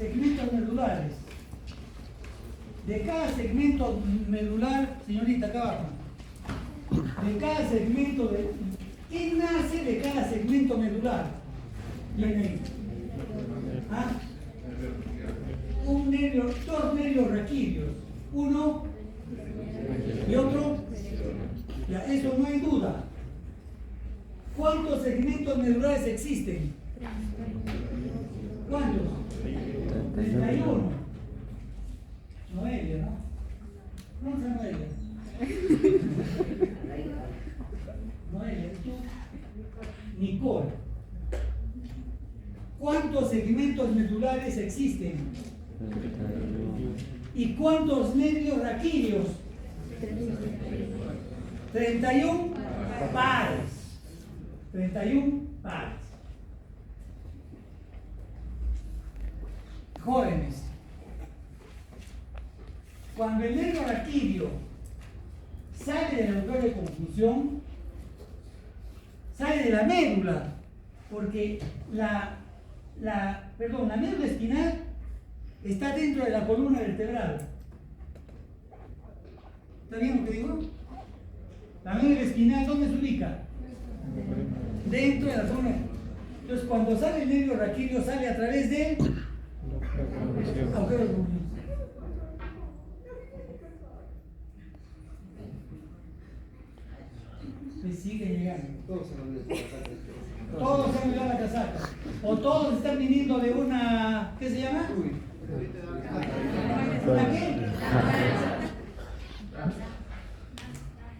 segmentos medulares. De cada segmento medular, señorita, acá abajo, de cada segmento de... ¿Qué nace de cada segmento medular? Bien ahí. ¿Ah? Un nervio, dos nervios raquídeos, uno y otro. Ya, eso no hay duda. ¿Cuántos segmentos medulares existen? ¿Cuántos? 31. Noelia, ¿no? No sé Noelia. Noelia, tú. Nicole. ¿Cuántos segmentos medulares existen? ¿Y cuántos nervios raquídeos? 31 pares. 31 pares. Jóvenes, cuando el nervio raquídeo sale del agujero de confusión, sale de la médula, porque la médula espinal está dentro de la columna vertebral. ¿Está bien lo que digo? La médula espinal, ¿dónde se ubica? Dentro de la columna. Entonces, cuando sale el nervio raquídeo, sale a través de agujero de confusión. Me siguen llegando. Todos se han olvidado la casaca. O todos están viniendo de una. ¿Qué se llama? ¿Una qué?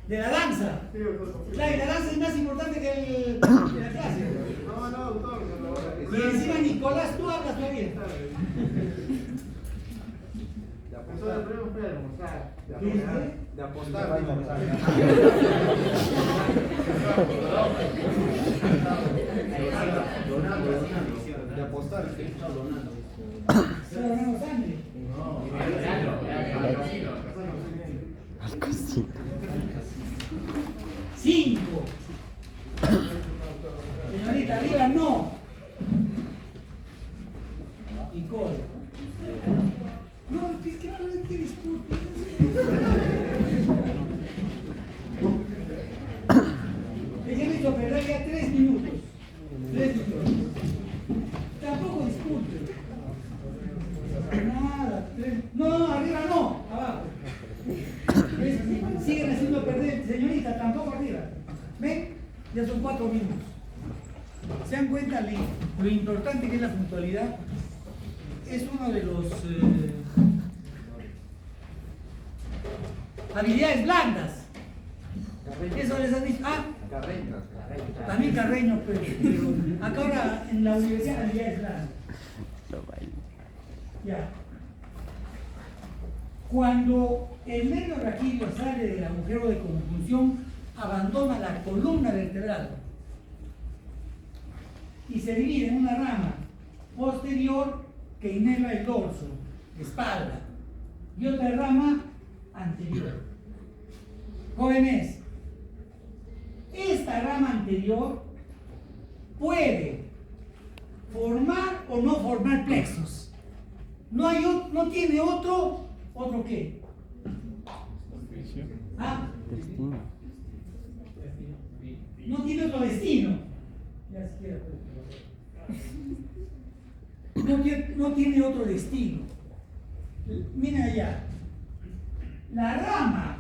De la danza. Claro, y la danza es más importante que la clase. Y encima, Nicolás, tú hablas todavía. De apostar. De apostar. ¿Está donando sangre? Cinco. Señorita, arriba no. Nicole. No, es que no te disculpe. Ella me hizo perder ya 3 minutos. 3 minutos. Tampoco disculpe. Nada. No, arriba no. Abajo. Siguen haciendo perder. Señorita, tampoco arriba. ¿Ven? Ya son 4 minutos. ¿Se dan cuenta lo importante que es la puntualidad? Es uno de los habilidades blandas. Eso les han dicho. Ah, también Carreño, pero acá ahora en la universidad habilidades blandas. Ya. Cuando el nervio raquídeo sale del agujero de conjunción, abandona la columna vertebral y se divide en una rama posterior que inerva el dorso, espalda, y otra rama anterior. Jóvenes, esta rama anterior puede formar o no formar plexos. No tiene otro qué. ¿Ah? No tiene otro destino. Ya siquiera. No tiene otro destino. Mira allá. La rama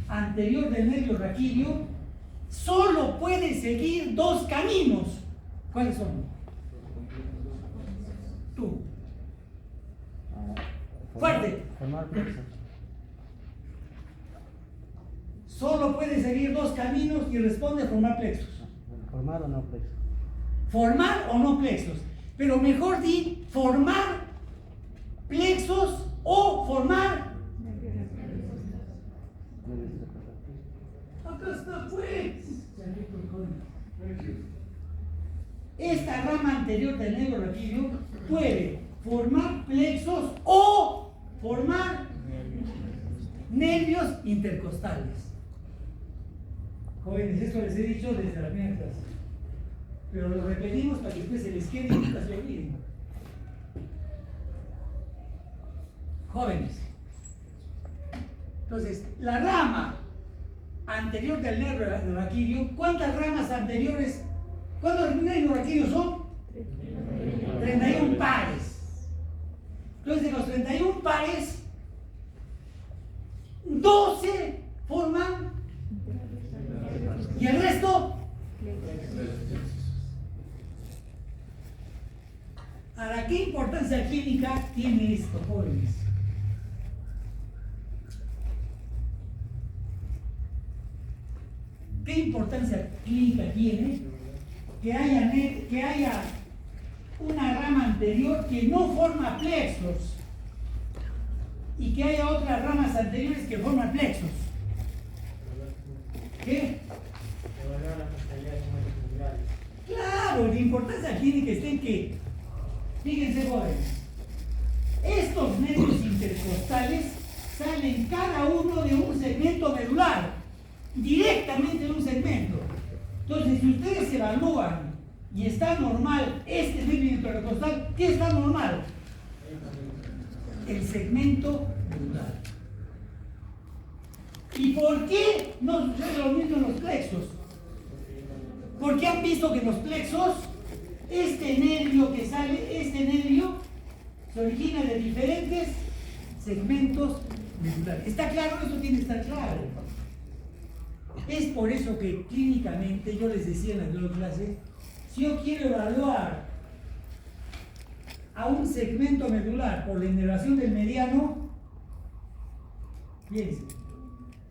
anterior del nervio raquídeo solo puede seguir 2 caminos. ¿Cuáles son? Tú. Fuerte. Formar plexos. Solo puede seguir 2 caminos y responde a formar plexos. Formar o no plexos. Formar o no plexos. Pero mejor di formar plexos o formar. Acá está pues. Esta rama anterior del nervio raquídeo puede formar plexos o formar nervios intercostales. Jóvenes, esto les he dicho desde la primera clase, pero lo repetimos para que después se les quede y nunca se olviden. jóvenes. Entonces, la rama anterior del nervio raquídeo, ¿cuántas ramas anteriores? ¿Cuántos nervios raquídeos son? 31 pares. Entonces, de los 31 pares, 12 forman y el resto. Ahora, ¿qué importancia clínica tiene esto, jóvenes? ¿Qué importancia clínica tiene que haya una rama anterior que no forma plexos y que haya otras ramas anteriores que forman plexos? ¿Qué? Claro, la importancia clínica está en que, fíjense jóvenes, estos nervios intercostales salen cada uno de un segmento medular, directamente de un segmento. Entonces, si ustedes evalúan y está normal este nervio intercostal, ¿qué está normal? El segmento medular. ¿Y por qué no sucede lo mismo en los plexos? Porque han visto que en los plexos, este nervio que sale, este nervio, se origina de diferentes segmentos medulares. ¿Está claro? Eso tiene que estar claro. Es por eso que clínicamente, yo les decía en la anterior clase, si yo quiero evaluar a un segmento medular por la inervación del mediano, fíjense,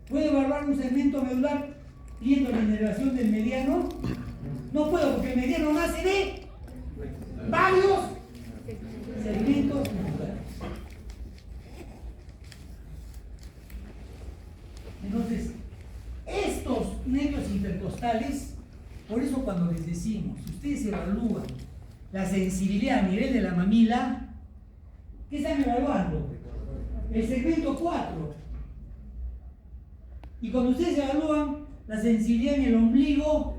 ¿puedo evaluar un segmento medular viendo la inervación del mediano? No puedo, porque el mediano nace de varios segmentos medulares. Entonces, estos nervios intercostales, por eso cuando les decimos, si ustedes evalúan la sensibilidad a nivel de la mamila, ¿qué están evaluando? El segmento 4. Y cuando ustedes evalúan la sensibilidad en el ombligo,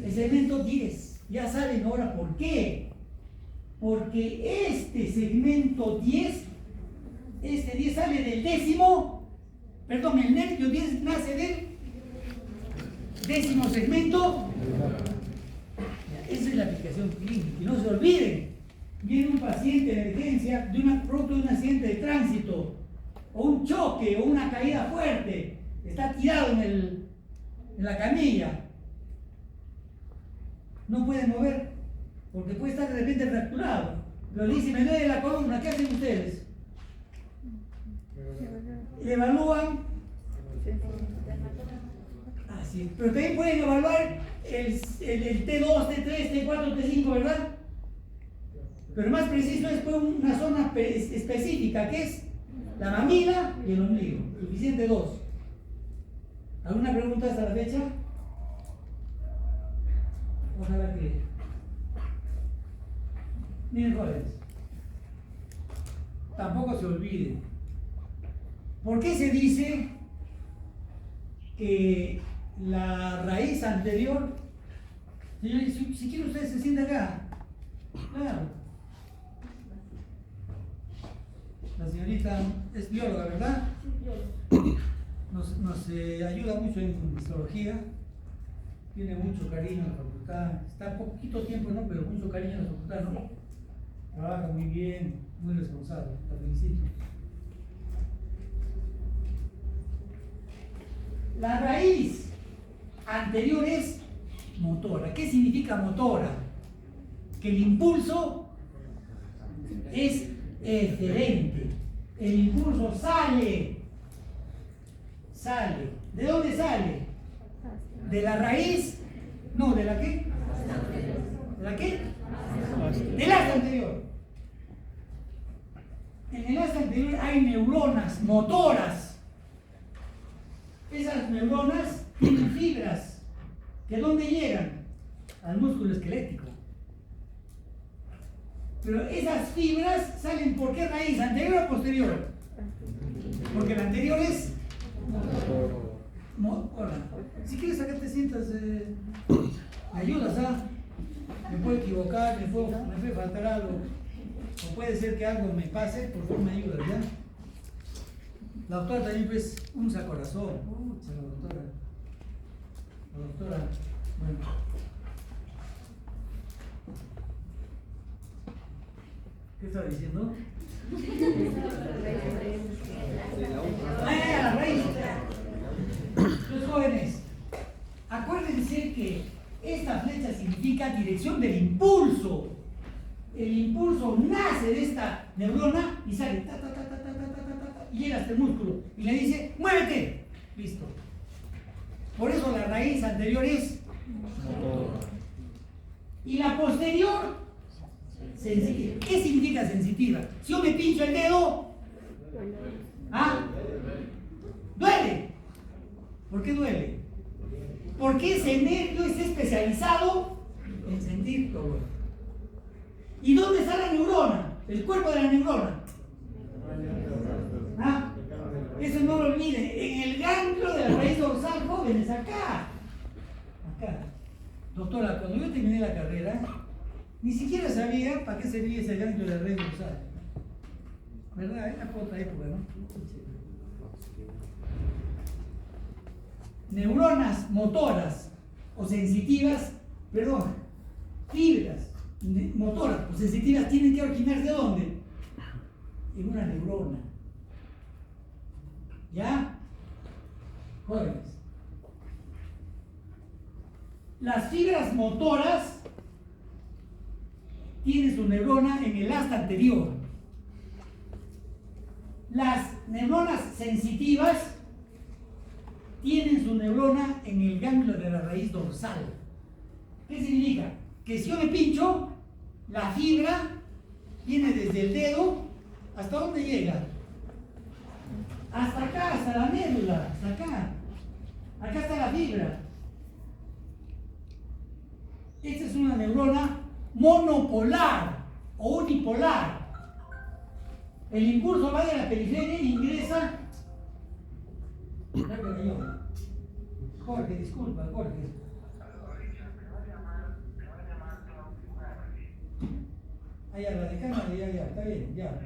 el segmento 10. Ya saben ahora por qué. Porque este segmento 10, este 10 sale del décimo, perdón, el nervio 10 nace del décimo segmento. Esa es la aplicación clínica. Y no se olviden, viene un paciente de emergencia producto de un accidente de tránsito, o un choque, o una caída fuerte, está tirado en la camilla, no puede mover, porque puede estar de repente fracturado, pero le dice, me duele la columna, ¿qué hacen ustedes? Le evalúan. Así, pero también pueden evaluar el T2, T3, T4, T5, ¿verdad? Pero más preciso es una zona específica, que es la mamila y el ombligo. Suficiente 2. ¿Alguna pregunta hasta la fecha? Ojalá que... Miren, jóvenes, tampoco se olviden. ¿Por qué se dice que la raíz anterior... Señores, si quieren ustedes se sientan acá. Claro. La señorita es bióloga, ¿verdad? Nos ayuda mucho en histología. Tiene mucho cariño en la facultad. Está poquito tiempo, ¿no? Pero mucho cariño en la facultad, ¿no? Trabaja muy bien, muy responsable. La felicito. La raíz anterior es motora. ¿Qué significa motora? Que el impulso es eferente. El impulso sale. ¿De dónde sale? ¿De la raíz? No, ¿de la qué? ¿De la qué? Del asa anterior. En el asa anterior hay neuronas motoras. Esas neuronas tienen fibras. ¿Que dónde llegan? Al músculo esquelético. Pero esas fibras salen ¿por qué raíz? ¿Anterior o posterior? Porque la anterior es... Hola. Si quieres acá te sientas, me ayudas, ¿ah? Me puedo equivocar, me puede faltar algo. O puede ser que algo me pase, por favor me ayudas, ¿ya? La doctora también, pues, un corazón. La doctora. La doctora, bueno. ¿Qué estaba diciendo? La raíz. Los jóvenes, acuérdense que esta flecha significa dirección del impulso. El impulso nace de esta neurona y sale ta, ta, ta, ta, ta, ta, ta, ta, ta, y llega hasta el músculo y le dice ¡muévete! Listo. Por eso la raíz anterior es motor. Y la posterior, sensitiva. ¿Qué significa sensitiva? Si yo me pincho el dedo, ¿ah? Duele. ¿Por qué duele? Porque ese nervio está especializado en sentir dolor. ¿Y dónde está la neurona? El cuerpo de la neurona. ¿Ah? Eso no lo olviden. En el ganglio de la raíz dorsal, jóvenes, acá. Acá. Doctora, cuando yo terminé la carrera, ni siquiera sabía para qué servía ese ganglio de la raíz dorsal. ¿Verdad? Era otra época, ¿no? Neuronas motoras o sensitivas, perdón, fibras motoras o sensitivas tienen que originarse ¿de dónde? En una neurona. ¿Ya? Jóvenes. Las fibras motoras tienen su neurona en el asta anterior. Las neuronas sensitivas tienen su neurona en el ganglio de la raíz dorsal. ¿Qué significa? Que si yo me pincho, la fibra viene desde el dedo, ¿hasta dónde llega? Hasta acá, hasta la médula, hasta acá. Acá está la fibra. Esta es una neurona monopolar o unipolar. El impulso va de la periferia e ingresa. Jorge, disculpa, Jorge. Allá, la decana, ya, está bien, ya.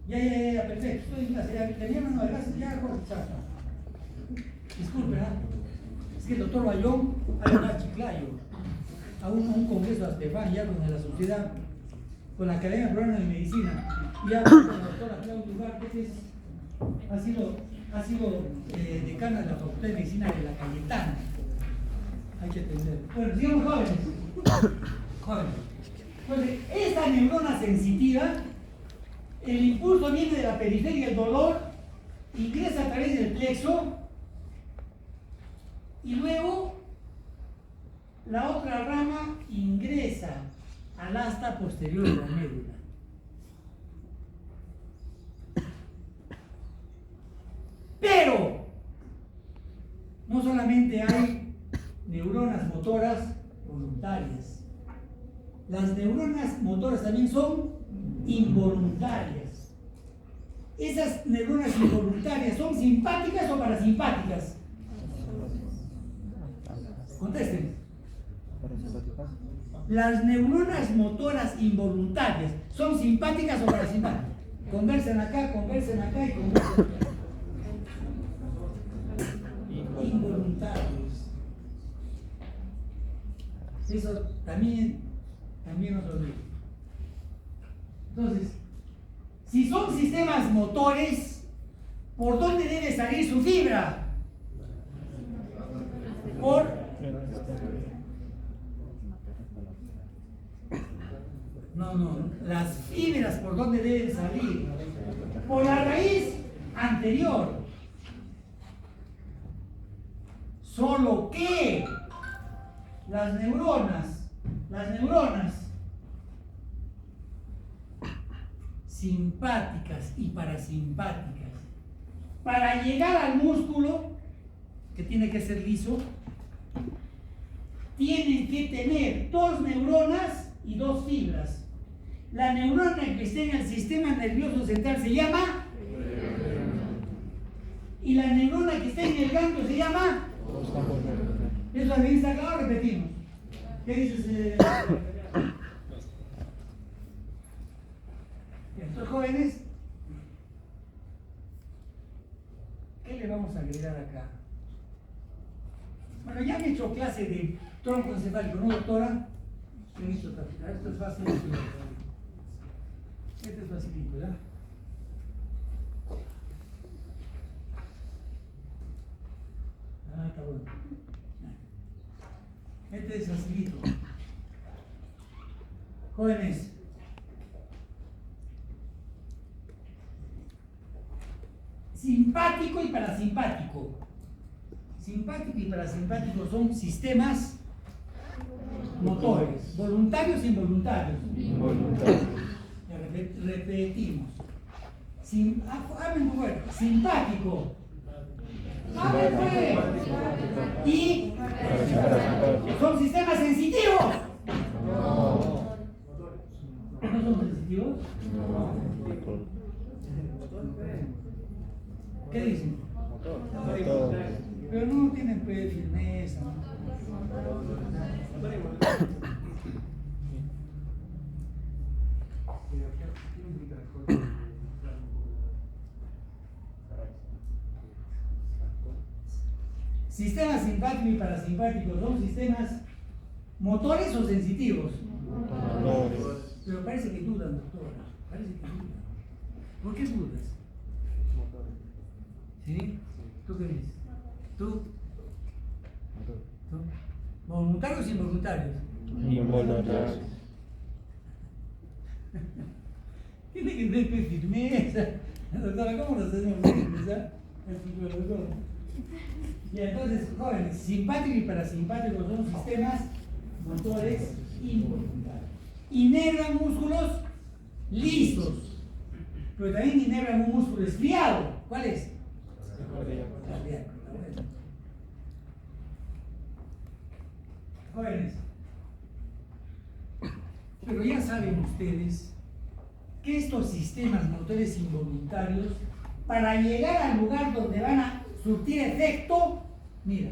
Ya, perfecto. Estoy en clase, ya, tenía mano de clase, ya, Jorge, chao. Disculpe, es que el doctor Bayón ha ido a Chiclayo, a un congreso de Astefán, ya con la sociedad, con la Academia Peruana de Medicina, y ya con la doctora Claudia Ugarte, que ha sido decana de la Facultad de Medicina de la Cayetana. Hay que entender. Bueno, sigamos jóvenes. Pues esta neurona sensitiva, el impulso viene de la periferia, el dolor ingresa a través del plexo y luego la otra rama ingresa al asta posterior de la médula. Pero no solamente hay neuronas motoras voluntarias, las neuronas motoras también son involuntarias. ¿Esas neuronas involuntarias son simpáticas o parasimpáticas? Contesten. Las neuronas motoras involuntarias son simpáticas o parasimpáticas. Conversen acá y conversen acá. Involuntarios. Eso también nos olvida. Entonces, si son sistemas motores, ¿por dónde debe salir su fibra? Las fibras, ¿por dónde deben salir? Por la raíz anterior. Solo que las neuronas simpáticas y parasimpáticas, para llegar al músculo, que tiene que ser liso, tienen que tener 2 neuronas y 2 fibras. La neurona que está en el sistema nervioso central se llama, y la neurona que está en el ganglio se llama. ¿Eso también está claro? Repetimos. ¿Qué dices? tronco encefálico, ¿no, doctora? Listo, capitán. Esto es fácil. Este es facilito, ¿ya? Ah, está bueno. Este es facilito. Jóvenes, simpático y parasimpático. Simpático y parasimpático son sistemas motores, voluntarios e involuntarios. Repetimos. Hablen muy fuerte. Simpático. Hablen fuerte. Y son sistemas sensitivos. No. ¿No son sensitivos? ¿Qué dicen? Pero no tienen firmeza. Sistemas simpáticos y parasimpáticos son sistemas motores o sensitivos. Pero parece que dudan, doctora. Parece que dudan. ¿Por qué dudas? ¿Sí? ¿Tú qué dices? ¿Tú? ¿Voluntarios y involuntarios? Involuntarios. Tiene que tener firmeza. Doctora, ¿cómo lo hacemos firmeza? Y entonces, jóvenes, simpáticos y parasimpáticos son sistemas motores involuntarios. Inervan músculos lisos, pero también inervan un músculo esfriado. ¿Cuál es? Cardíaco. Jóvenes, pero ya saben ustedes que estos sistemas motores involuntarios, para llegar al lugar donde van a surtir efecto, mira,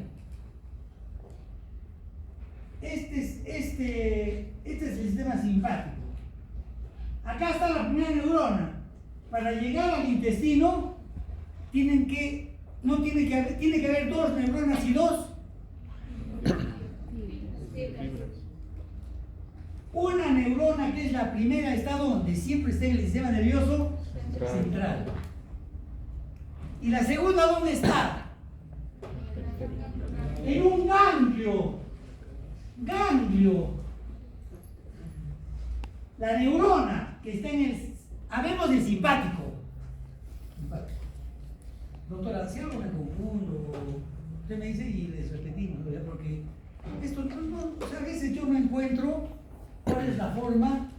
este es el sistema simpático. Acá está la primera neurona. Para llegar al intestino, tiene que haber dos neuronas y dos. Una neurona, que es la primera, está donde siempre está en el sistema nervioso central. ¿Y la segunda dónde está? En un ganglio. La neurona que está en el... Hablemos del simpático. Doctora, si algo me confundo, usted me dice y les repetimos, ¿verdad? Porque esto o sea, a veces yo no encuentro cuál es la forma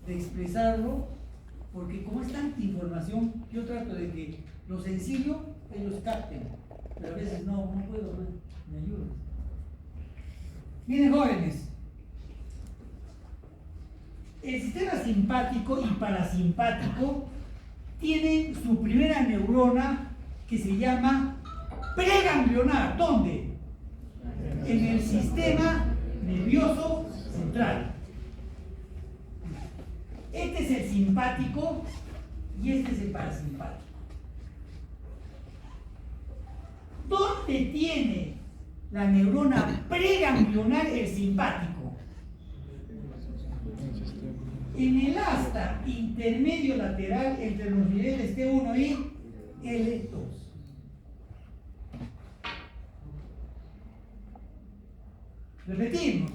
de expresarlo, porque como es tanta información, yo trato de que lo sencillo ellos capten, pero a veces no puedo, me ayudan. Miren, jóvenes, el sistema simpático y parasimpático tienen su primera neurona que se llama preganglionar. ¿Dónde? En el sistema nervioso central. Este es el simpático y este es el parasimpático. ¿Dónde tiene la neurona preganglionar el simpático? En el asta intermedio lateral entre los niveles T1 y L2. Repetimos.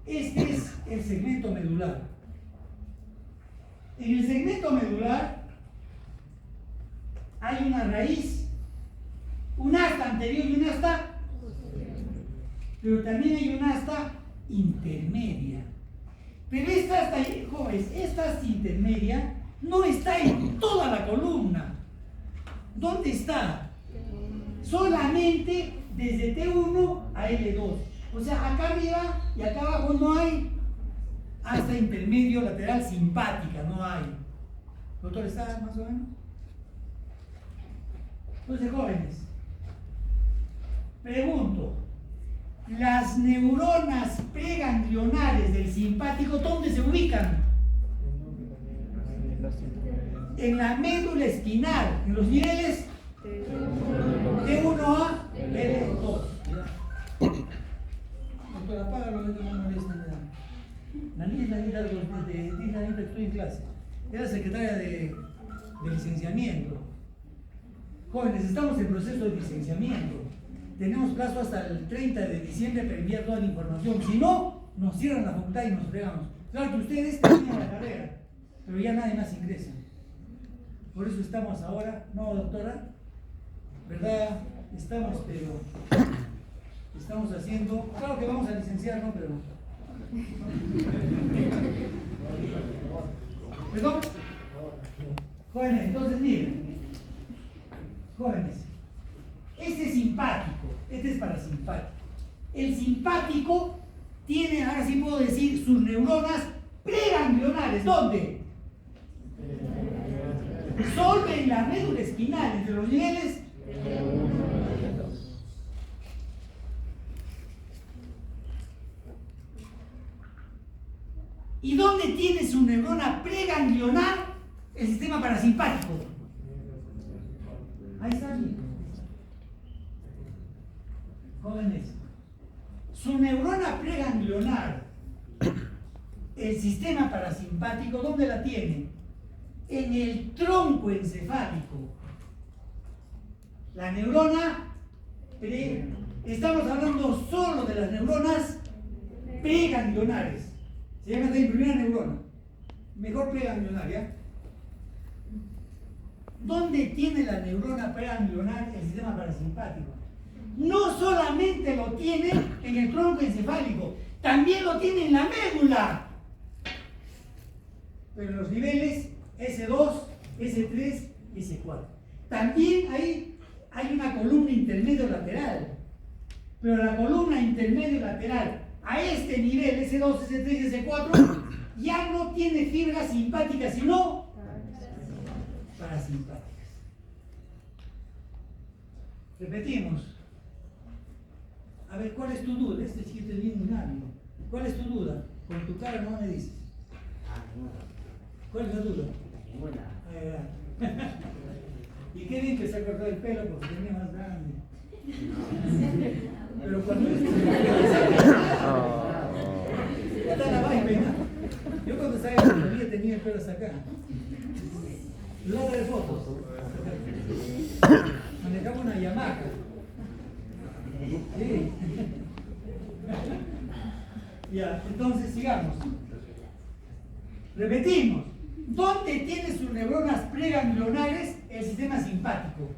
Este es el segmento medular. En el segmento medular hay una raíz, un asta anterior y un asta, pero también hay un asta intermedia. Pero esta asta, jóvenes, esta asta intermedia no está en toda la columna. ¿Dónde está? Solamente desde T1 a L2. O sea, acá arriba y acá abajo no hay asta intermedio lateral simpática, no hay. ¿Doctor, está más o menos? Entonces, jóvenes, pregunto, las neuronas preganglionares del simpático, ¿dónde se ubican? en la médula espinal, en los niveles T1 a T2. Doctor, apágalo, no me molesta nada. La niña es la niña que estoy en clase. Era secretaria de licenciamiento. Jóvenes, estamos en proceso de licenciamiento. Tenemos plazo hasta el 30 de diciembre para enviar toda la información. Si no, nos cierran la facultad y nos fregamos. Claro que ustedes terminan la carrera, pero ya nadie más ingresa. Por eso estamos ahora, ¿no, doctora? ¿Verdad? Estamos, pero estamos haciendo, claro que vamos a licenciar, ¿no? Pero ¿perdón? Jóvenes, entonces miren, jóvenes, este es simpático, este es parasimpático. El simpático tiene, ahora sí puedo decir, sus neuronas preganglionares. ¿Dónde? Solo en la médula espinal, entre los niveles. ¿Y dónde tiene su neurona preganglionar el sistema parasimpático? Ahí está bien. Jóvenes, su neurona preganglionar, el sistema parasimpático, ¿dónde la tiene? En el tronco encefálico. La neurona estamos hablando solo de las neuronas preganglionares. Se llama de primera neurona. Mejor preganglionar, ¿ya? ¿Dónde tiene la neurona preganglionar el sistema parasimpático? No solamente lo tiene en el tronco encefálico, también lo tiene en la médula. Pero en los niveles S2, S3, S4. También ahí hay una columna intermedio lateral. Pero la columna intermedio lateral a este nivel, S2, S3, S4, ya no tiene fibras simpáticas, sino parasimpáticas. Repetimos. A ver, ¿cuál es tu duda? Este chiquito es bien dinámico. ¿Cuál es tu duda? Con tu cara no me dices. ¿Cuál es la duda? Y qué bien que se ha cortado el pelo porque tenía más grande. Pero cuando es ya está la vaina. Yo cuando estaba en la familia tenía el pelo hasta acá. Luego de fotos. Manejaba una Yamaha. Sí. Ya, entonces sigamos. Repetimos. ¿Dónde tiene sus neuronas preganglionares el sistema simpático?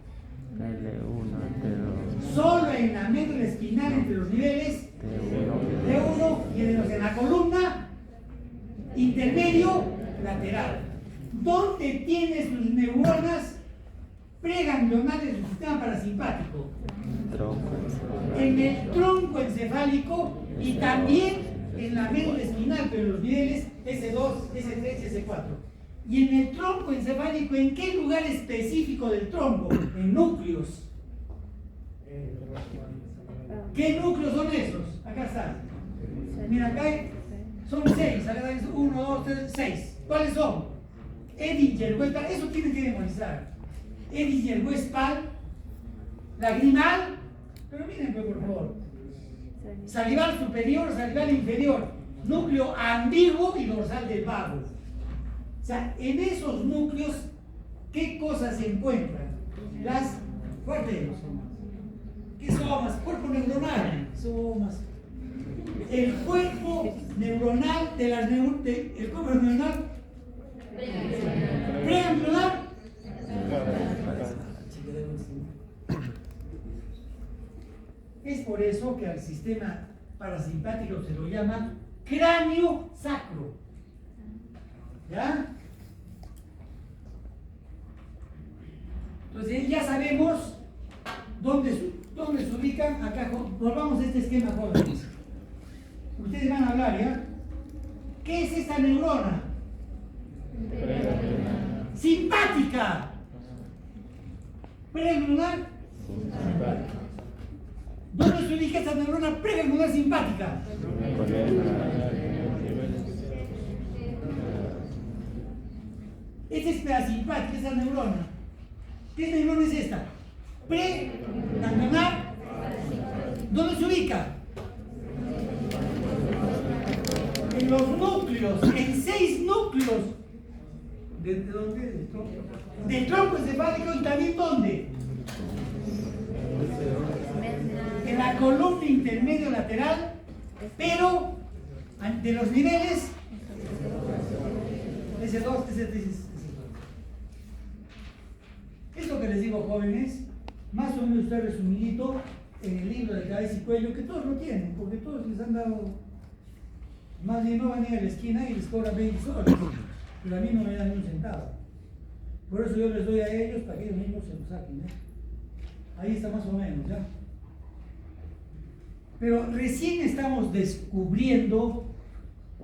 L1, T2. Solo en la médula espinal entre los niveles T1 y en la columna intermedio lateral. ¿Dónde tiene sus neuronas preganglionares del sistema parasimpático? En el tronco encefálico y también en la médula espinal, pero en los niveles S2, S3, S4. Y en el tronco encefálico, ¿en qué lugar específico del tronco? En núcleos. ¿Qué núcleos son esos? Acá están. Mira, acá son 6. Acá hay 1, 2, 3, 6. ¿Cuáles son? Edinger-Westphal. Eso tienen que memorizar. Edinger-Westphal, lagrimal, pero miren por favor. Salival superior, salival inferior, núcleo ambiguo y dorsal del vago. O sea, en esos núcleos, ¿qué cosas se encuentran? Las cuartelos. ¿Qué somas? Cuerpo neuronal. Somas. El cuerpo neuronal de las el cuerpo neuronal preganglionar. Es por eso que al sistema parasimpático se lo llama cráneo sacro. ¿Ya? Entonces ya sabemos dónde se ubican. Acá volvamos a este esquema, jóvenes. Ustedes van a hablar, ¿ya? ¿Qué es esta neurona? Simpática. Preganglionar. ¿Dónde se ubica esta neurona preganglionar simpática? Esta es parasimpática, esa neurona. ¿Qué neurona es esta? Preganglionar. ¿Dónde se ubica? En los núcleos, en 6 núcleos. ¿De dónde? Del tronco. Del tronco encefálico. ¿Y también dónde? En la columna intermedio lateral, pero de los niveles S2, S3. Es lo que les digo, jóvenes, más o menos ustedes resumidito en el libro de cabeza y cuello, que todos lo tienen, porque todos les han dado, más bien no van a ir a la esquina y les cobran 20 soles, pero a mí no me dan ni un centavo. Por eso yo les doy a ellos para que ellos mismos se lo saquen, Ahí está más o menos, ¿ya? Pero recién estamos descubriendo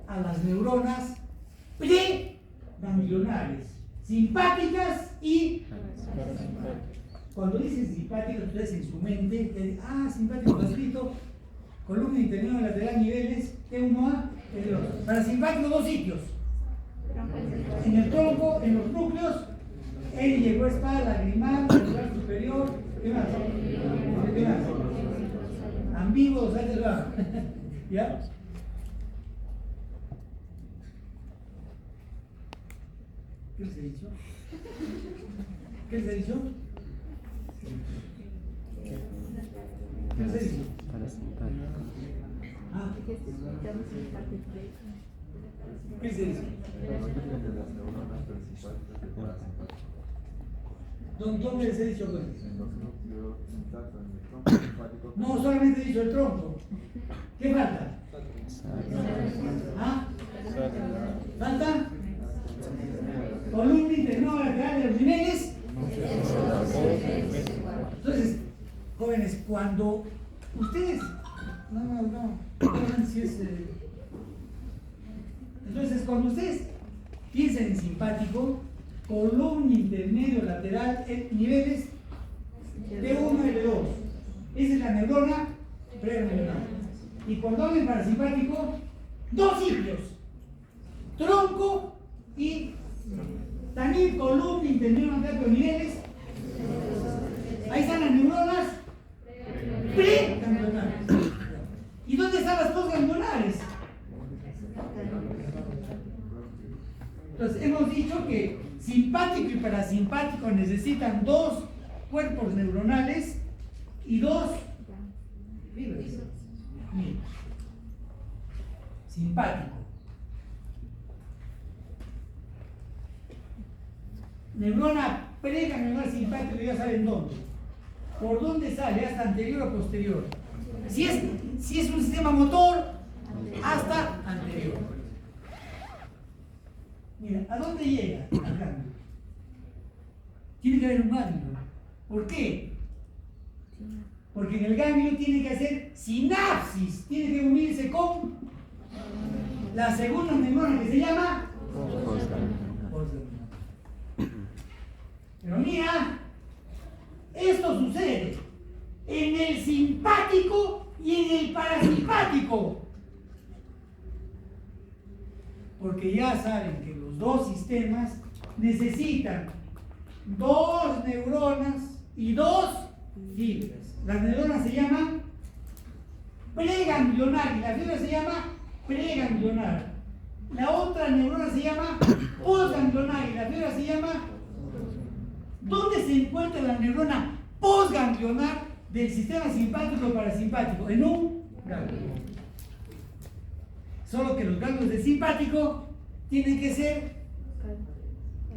a las neuronas preganglionares, simpáticas y... Cuando dicen simpáticas, ustedes en su mente, simpático está escrito, columna interior lateral niveles, T1A, T2. Parasimpático 2 sitios. En el tronco, en los núcleos, él llegó a espalda, lagrimal, lateral superior, ¿qué más? ¿Qué más? Ambiguo, sale abajo. ¿Ya? ¿Qué les he dicho? ¿Qué les he dicho? ¿Qué les he dicho? ¿Qué les he dicho? ¿Dónde les he dicho? No, solamente he dicho el tronco. ¿Qué falta? ¿Falta? Columna interior lateral de los niveles. Entonces, jóvenes, cuando ustedes... No si es, entonces, cuando ustedes piensan en simpático, columna intermedio lateral, niveles T1 y T2. Esa es la neurona preganglionar. Y cuando hablen parasimpático, 2 sitios: tronco y también columna intermedio lateral de niveles. Ahí están las neuronas preganglionares. ¿Y dónde están las postganglionares? Entonces, hemos dicho que simpático y parasimpático necesitan 2 cuerpos neuronales y 2 fibras. Simpático. Neurona preganglionar simpático, ya saben dónde. ¿Por dónde sale? ¿Hasta anterior o posterior? Si es un sistema motor, hasta anterior. Mira, ¿a dónde llega al ganglio? Tiene que haber un ganglio. ¿Por qué? Porque en el ganglio tiene que hacer sinapsis, tiene que unirse con la segunda neurona que se llama postganglionar. Pero mira, esto sucede en el simpático y en el parasimpático. Porque ya saben que los 2 sistemas necesitan 2 neuronas y 2 fibras. Las neuronas se llaman preganglionar y la fibra se llama preganglionar. La otra neurona se llama postganglionar y la fibra se llama... ¿Dónde se encuentra la neurona postganglionar del sistema simpático y parasimpático? En un ganglio. Solo que los ganglios del simpático tienen que ser,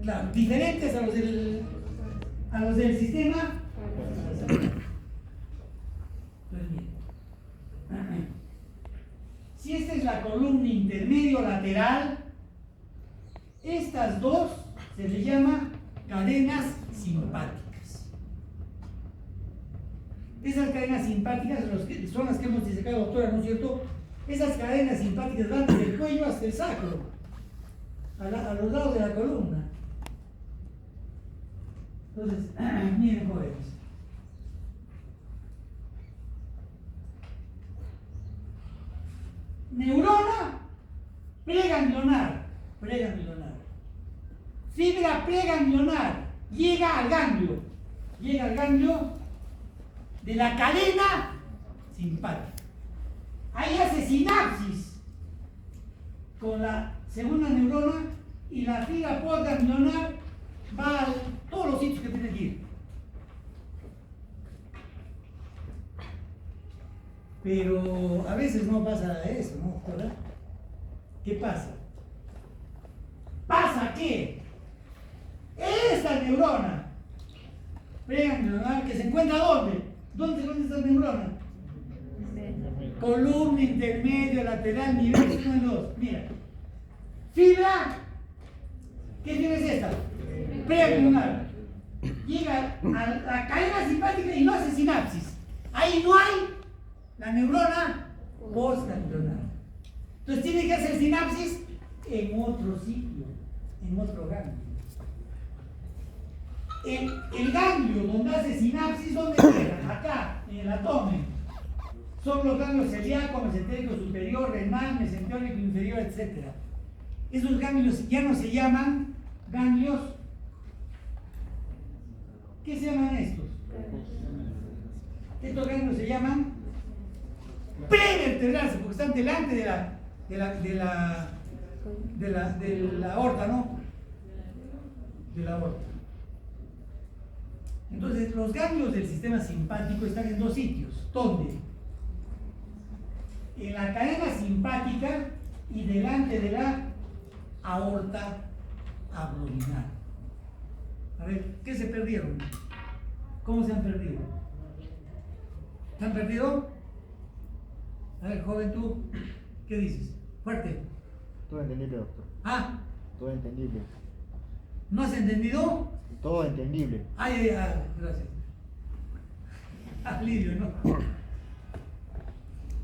claro, diferentes a los del sistema. Pues bien, si esta es la columna intermedio lateral, estas 2 se les llama cadenas simpáticas. Esas cadenas simpáticas son las que hemos disecado, doctora, ¿no es cierto? Esas cadenas simpáticas van desde el cuello hasta el sacro, a los lados de la columna. Entonces, miren, jóvenes. Neurona preganglionar. fibra preganglionar, llega al ganglio de la cadena simpática. Ahí hace sinapsis con la segunda neurona y la fibra postganglionar va a todos los sitios que tiene que ir. Pero a veces no pasa eso, ¿no? ¿Verdad? ¿Qué pasa? Pasa que esta neurona preganglionar que se encuentra ¿dónde? ¿Dónde se encuentra esta neurona? Columna, intermedio, lateral, nivel 1 y 2. Mira. Fibra. ¿Qué fibra es esta? Preganglionar. Llega a la cadena simpática y no hace sinapsis. Ahí no hay la neurona postganglionar. Entonces tiene que hacer sinapsis en otro sitio, en otro ganglio. El ganglio donde hace sinapsis, ¿dónde queda? Acá, en el abdomen. Son los ganglios celíaco, mesentérico superior, renal, mesenterico inferior, etc. Esos ganglios ya no se llaman ganglios. ¿Qué se llaman estos? Estos ganglios se llaman prevertebrales porque están delante de la aorta, ¿no? De la aorta. Entonces, los ganglios del sistema simpático están en dos sitios. ¿Dónde? En la cadena simpática y delante de la aorta abdominal. A ver, ¿qué se perdieron? ¿Cómo se han perdido? ¿Se han perdido? A ver, joven, tú, ¿qué dices? Fuerte. Todo entendible, doctor. Ah, Todo entendible. ¿no has entendido? Todo entendible. Ay, gracias. Alivio, ¿no?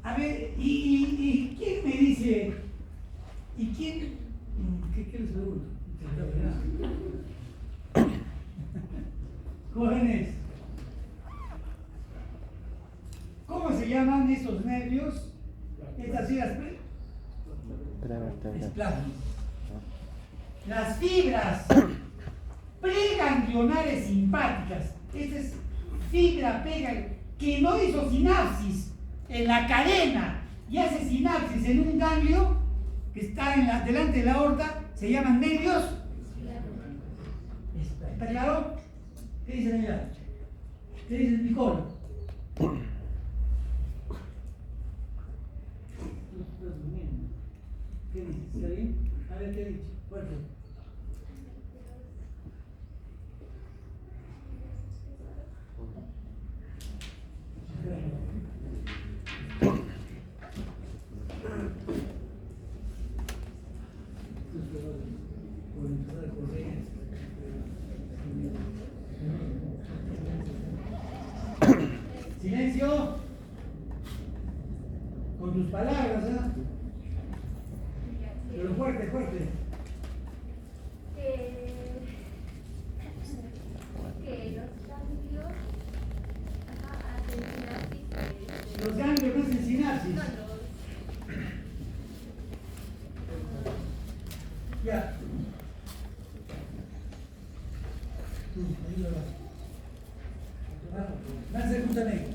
A ver, ¿y quién me dice? ¿Y quién? ¿Qué les pregunto? Jóvenes, ¿cómo se llaman esos nervios? Estas fibras esplágmicas. Las fibras preganglionares simpáticas. Esta es fibra que no hizo sinapsis en la cadena y hace sinapsis en un ganglio que está delante de la aorta, se llaman nervios. ¿Está claro? ¿Qué dicen allá? ¿Qué dice Nicole? ¿Qué dices? ¿Está bien? A ver, ¿qué he dicho? Fuerte. Silencio. Con tus palabras, ¿eh? Pero fuerte, fuerte. Que los ganglios hacen sinapsis. Los ganglios no hacen sinapsis. Ya. Tú, ayúdala. Lance justamente.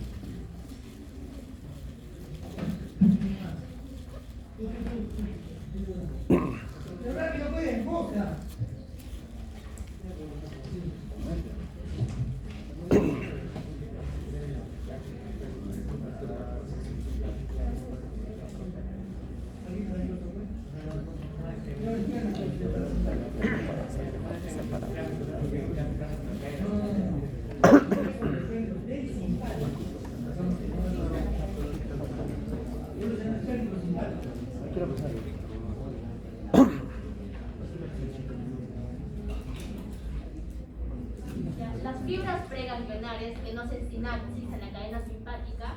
Pero rápido, pues, enfoca. Las fibras preganglionares que no hacen sinapsis en la cadena simpática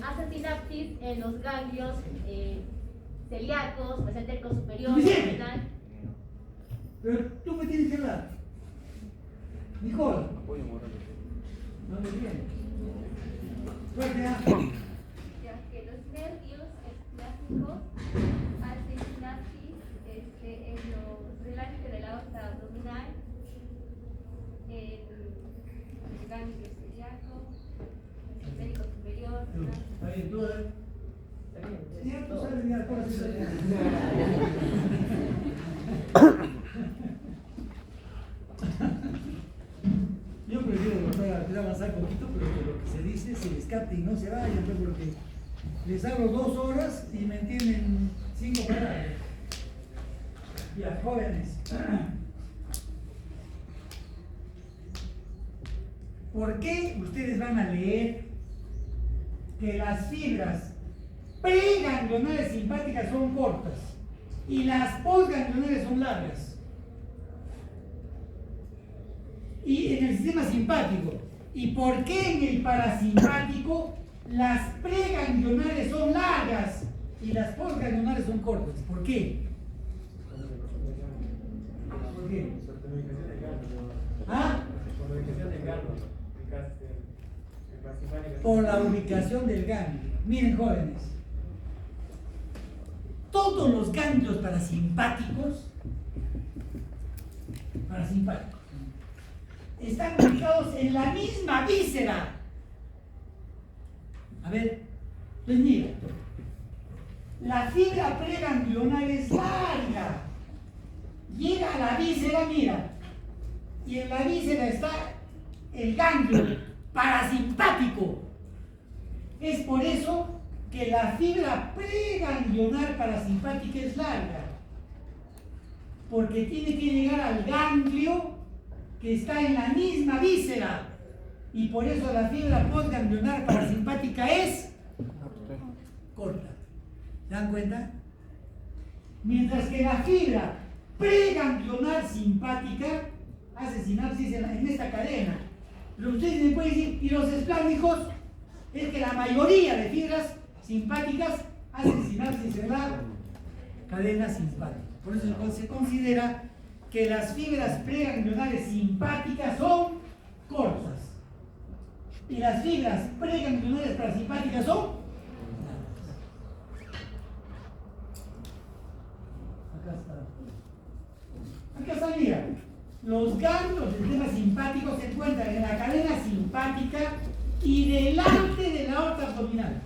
hacen sinapsis en los ganglios celíacos, mesentérico superior, renal. Pero tú me tienes que hablar. Nicole. No me viene. Fuerte, ¿ah? Ya que los nervios esplágmicos hacen sinapsis en los delante de la aorta abdominal. ganglio ciliaco, periférico superior. Está bien, tú, ya tú sabes ya cosas. Yo prefiero avanzar un poquito, pero que lo que se dice se les capte y no se vayan, pues, porque les hablo 2 horas y me entienden 5 palabras. Ya, jóvenes. ¿Por qué ustedes van a leer que las fibras preganglionales simpáticas son cortas y las postganglionales son largas? Y en el sistema simpático. ¿Y por qué en el parasimpático las preganglionales son largas y las postganglionales son cortas? ¿Por qué? ¿Por qué? ¿Ah? Por la ubicación del ganglio. Miren, jóvenes, todos los ganglios parasimpáticos están ubicados en la misma víscera. A ver, pues mira, la fibra preganglional es larga, llega a la víscera, mira, y en la víscera está el ganglio parasimpático. Es por eso que la fibra preganglionar parasimpática es larga, porque tiene que llegar al ganglio que está en la misma víscera, y por eso la fibra postganglionar parasimpática es corta. ¿Se dan cuenta? Mientras que la fibra preganglionar simpática hace sinapsis en esta cadena. Pero ustedes me pueden decir, ¿y los esplánicos? Es que la mayoría de fibras simpáticas hacen sinapsis en la cadena simpática. Por eso se considera que las fibras preganglionales simpáticas son cortas y las fibras preganglionales parasimpáticas son acá está, mira, los ganglios del sistema simpático se encuentran en la cadena simpática y delante de la aorta abdominal.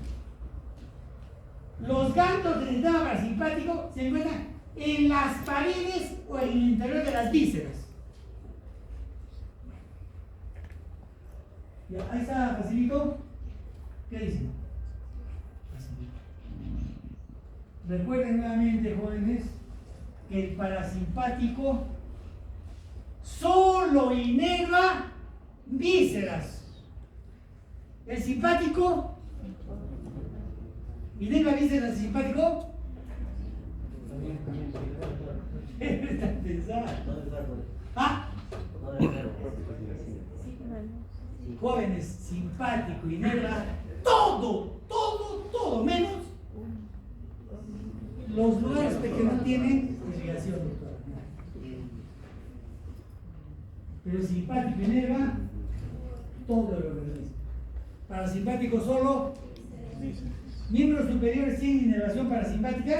Los ganglios del sistema parasimpático se encuentran en las paredes o en el interior de las vísceras. Ya, ahí está, facilito. ¿Qué dicen? Recuerden nuevamente, jóvenes, que el parasimpático solo inerva vísceras. El simpático inerva vísceras, el simpático está pensando. ¿Ah? Jóvenes, simpático, inerva todo, menos los lugares que no tienen irrigación, doctora. Pero el simpático inerva todo el organismo. Parasimpático solo. ¿Miembros superiores tienen inervación parasimpática?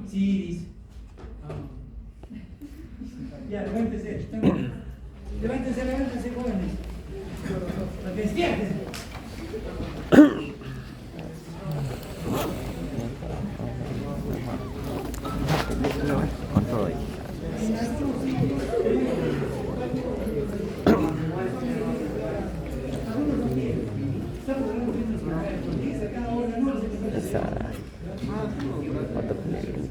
Sí, dice. Ya, levántese. Levántense, jóvenes. Para que despierten. Con todo ahí. Esa foto polémica.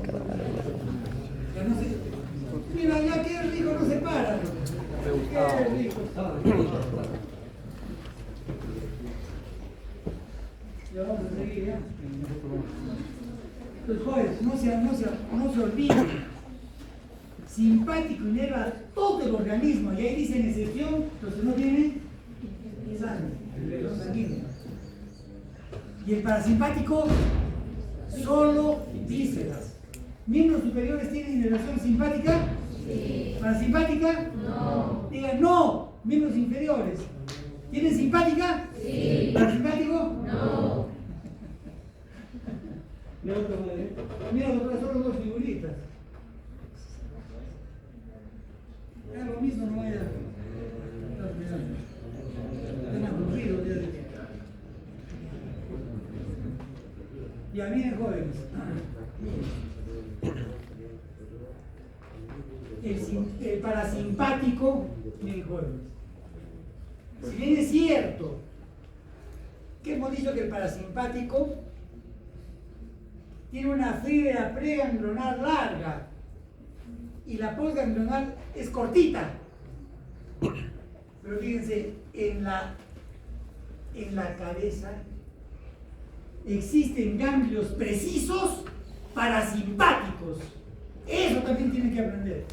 Mira, ya qué rico, no se para. Qué rico. Ya vamos a seguir, ¿ya? Pues jóvenes, no se olviden. Simpático inerva todo el organismo, y ahí dicen excepción los que no tienen sangre, los sanguíneos. Y el parasimpático, solo vísceras. ¿Miembros superiores tienen inervación simpática? Sí. ¿Parasimpática? No. Digan no. ¿Miembros inferiores tienen simpática? Sí. ¿Parasimpático? No. Mira, doctora, solo 2 figuritas. Ya lo mismo no vaya. Ya miren, jóvenes. El parasimpático, miren, jóvenes. Si bien es cierto que hemos dicho que el parasimpático tiene una fibra preganglionar larga y la postganglionar es cortita. Pero fíjense, en la cabeza existen ganglios precisos parasimpáticos. Eso también tienen que aprender.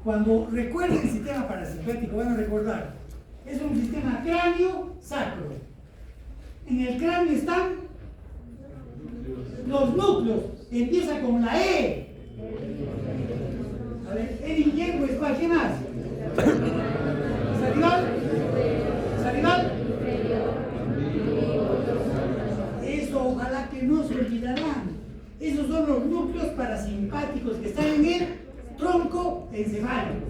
Cuando recuerden el sistema parasimpático, van a recordar, es un sistema cráneo-sacro. En el cráneo están los núcleos. Empieza con la E. A ver, el injergo es ¿qué más? Salival. Salival. Eso ojalá que no se olvidarán. Esos son los núcleos parasimpáticos que están en el tronco encefálico.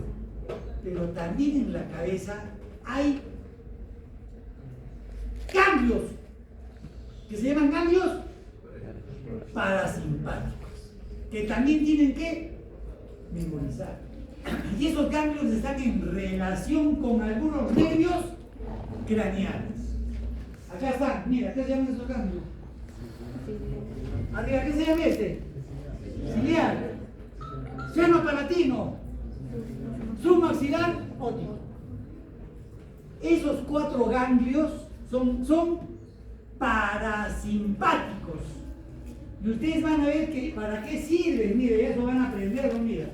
Pero también en la cabeza hay ganglios que se llaman ganglios parasimpáticos, que también tienen que memorizar. Y esos ganglios están en relación con algunos nervios craneales. Acá están, mira, ¿qué se llaman esos ganglios? Arriba, ¿qué se llama este? Ciliar, seno palatino, submaxilar óptico. Esos 4 ganglios son parasimpáticos. Y ustedes van a ver que para qué sirven. Mire, eso van a aprenderlo, mira.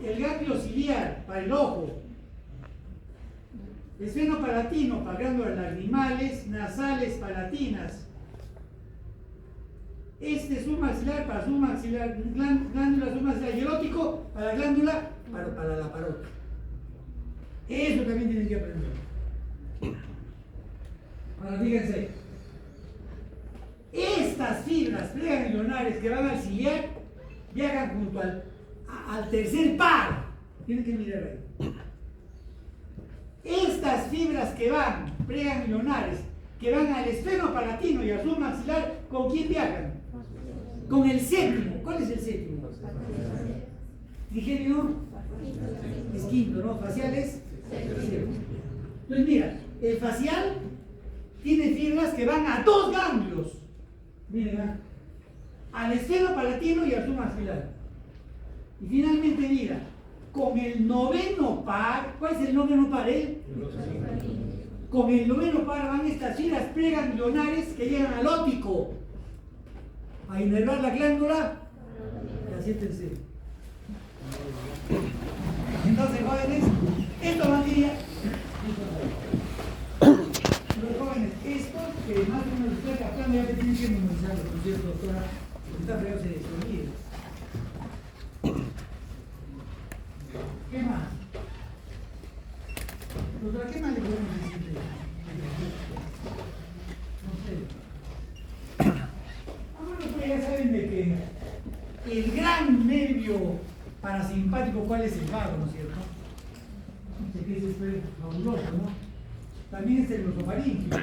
El ganglio ciliar para el ojo, el seno palatino para glándulas lagrimales, nasales, palatinas. Este submaxilar para submaxilar, glándula submaxilar, y el óptico para la glándula, para la parota. Eso también tienen que aprender. Ahora fíjense, estas fibras preganglionares que van al ciliar viajan junto al tercer par. Tienen que mirar ahí. Estas fibras que van, preganglionares, que van al esfenopalatino y al submaxilar, ¿con quién viajan? Con el séptimo. ¿Cuál es el séptimo? Trigemio es quinto, ¿no? Facial es séptimo. Entonces mira, el facial tiene fibras que van a 2 ganglios. Miren, al esfenopalatino y al submaxilar. Y finalmente mira, con el noveno par, ¿cuál es el noveno par? Con el noveno par van estas fibras preganglionares que llegan al óptico a inervar la glándula. Y así tercero. Entonces, jóvenes, esto vendría. Los jóvenes, esto que más o menos estoy captando, ya que tienen que memorizarlo, por cierto, doctora, porque está feo se olvida. ¿Qué más? Doctora, ¿qué más le podemos decir? No sé. Bueno, pues ya saben de que el gran nervio parasimpático, ¿cuál es el vago, no es cierto? Sé que ese es fabuloso, ¿no? También es el glosofaríngeo.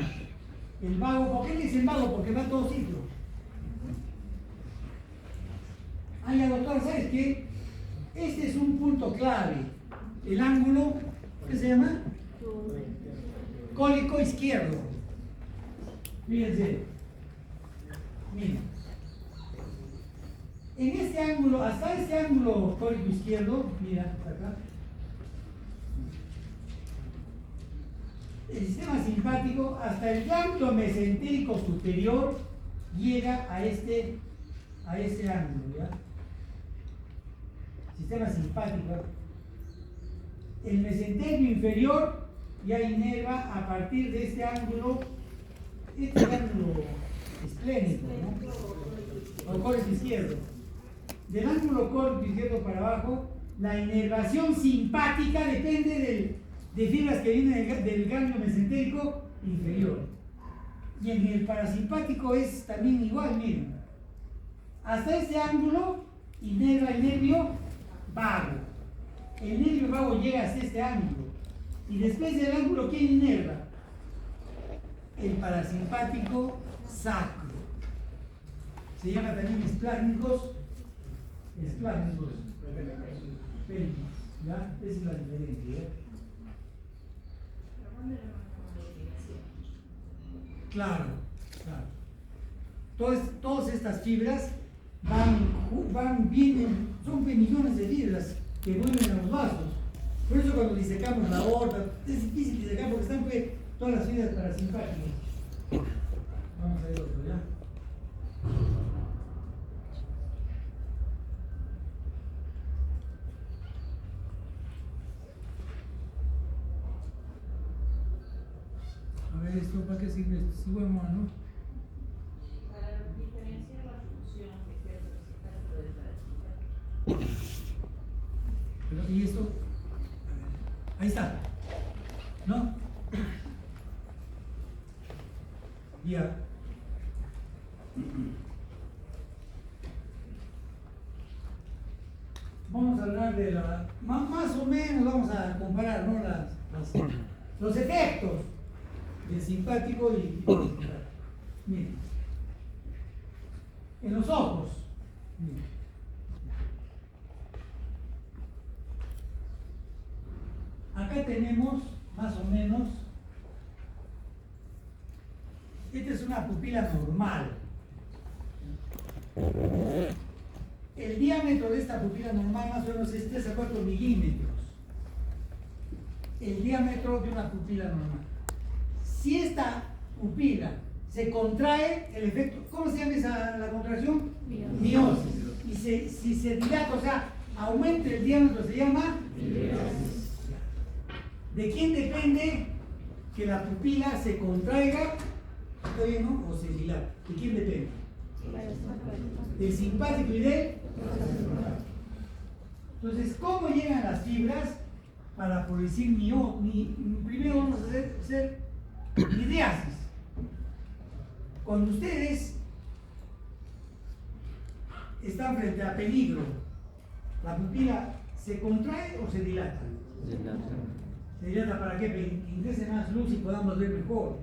El vago, ¿por qué le dicen vago? Porque va a todo ciclo. Ah, ya, doctor, ¿sabes qué? Este es un punto clave. El ángulo, ¿qué se llama? Cólico izquierdo. Fíjense. Miren. En este ángulo, hasta este ángulo cólico izquierdo, mira, hasta acá. El sistema simpático, hasta el ganglio mesentérico superior, llega a este ángulo, ¿ya? Sistema simpático. El mesenterio inferior ya inerva a partir de este ángulo esplénico, ¿no? O cólico izquierdo. Del ángulo cólico izquierdo para abajo, la inervación simpática depende de fibras que vienen del ganglio mesentérico inferior. Y en el parasimpático es también igual, miren. Hasta este ángulo inerva el nervio vago. El nervio vago llega hasta este ángulo. Y después del ángulo, ¿quién inerva? El parasimpático sacro. se llama también esplánicos, pélvicos, ¿ya? Esa es la diferencia, ¿ya? Claro, claro. Todas estas fibras vienen, son millones de fibras que vuelven a los vasos. Por eso cuando disecamos la aorta, es difícil disecar porque están pues, todas las fibras parasimpáticas. Vamos a ver otro, ¿ya? A ver, ¿esto para qué sirve esto? Sí, bueno, ¿no? Para diferenciar la función que quiere solicitar dentro de la Pero, ¿y esto? Ahí está. ¿No? Ya. Vamos a hablar de la... Más o menos vamos a comparar, ¿no? Los efectos del simpático y del simpático. Miren. En los ojos. Miren. Acá tenemos más o menos, esta es una pupila normal. El diámetro de esta pupila normal más o menos es 3 a 4 milímetros. El diámetro de una pupila normal. Si esta pupila se contrae, el efecto, ¿cómo se llama la contracción? Miosis. Y si se dilata, o sea, aumenta el diámetro, se llama miosis. ¿De quién depende que la pupila se contraiga, ¿está bien, no? O se dilate? ¿De quién depende? Del simpático y del... Entonces, ¿cómo llegan las fibras para producir primero vamos a hacer midriasis. Cuando ustedes están frente a peligro, ¿la pupila se contrae o se dilata? Se dilata para qué? Para que ingrese más luz y podamos ver mejor.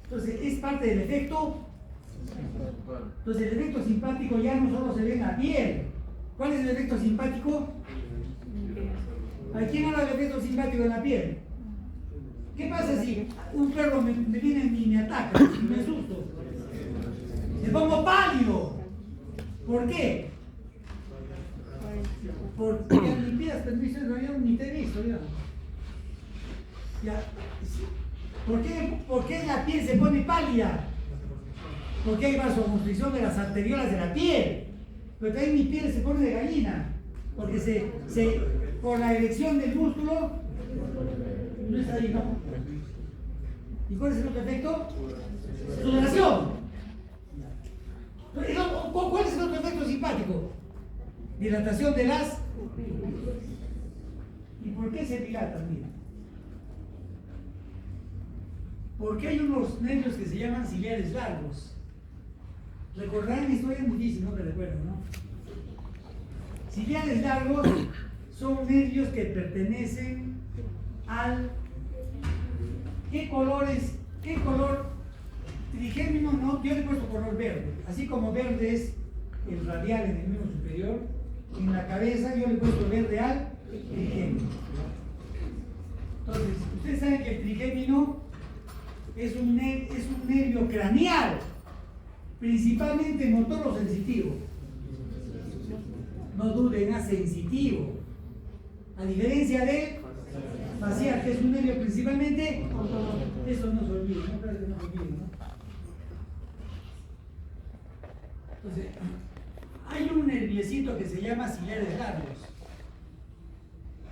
Entonces, es parte del efecto. Entonces, el efecto simpático ya no solo se ve en la piel. ¿Cuál es el efecto simpático? ¿A quién habla del efecto simpático en la piel? ¿Qué pasa si un perro me viene y me ataca y me asusto? Me pongo pálido. ¿Por qué? Porque ya me pidas permiso, no, yo ni te he visto ya. ¿Por qué la piel se pone pálida? Porque hay vasoconstricción de las arteriolas de la piel. Pero también mi piel se pone de gallina. Porque por la erección del músculo, no está ahí, ¿no? ¿Y cuál es el otro efecto? Sudoración. ¿Cuál es el otro efecto simpático? Dilatación de las... ¿Y por qué se dilatan? Mira. Porque hay unos nervios que se llaman ciliares largos. Recordarán mi historia, es muy difícil, no me recuerdo, ¿no? Ciliares largos son nervios que pertenecen al... ¿Qué color trigémino? No, yo le he puesto color verde. Así como verde es el radial en el miembro superior, en la cabeza yo le he puesto verde al trigémino. Entonces, ustedes saben que el trigémino es un nervio craneal, principalmente motor o sensitivo. No duden, es sensitivo. A diferencia de facial, que es un nervio principalmente, eso no se olvide, no creo que no se olvide, ¿no? Entonces, hay un nerviecito que se llama ciliares largos.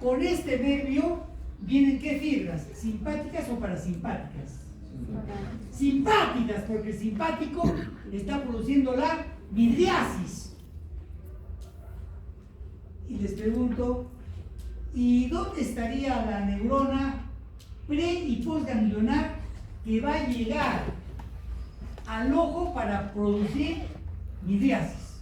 Con este nervio vienen ¿qué fibras? ¿Simpáticas o parasimpáticas? Simpáticas, porque el simpático está produciendo la midriasis. Y les pregunto, ¿y dónde estaría la neurona pre y postganglionar que va a llegar al ojo para producir midriasis?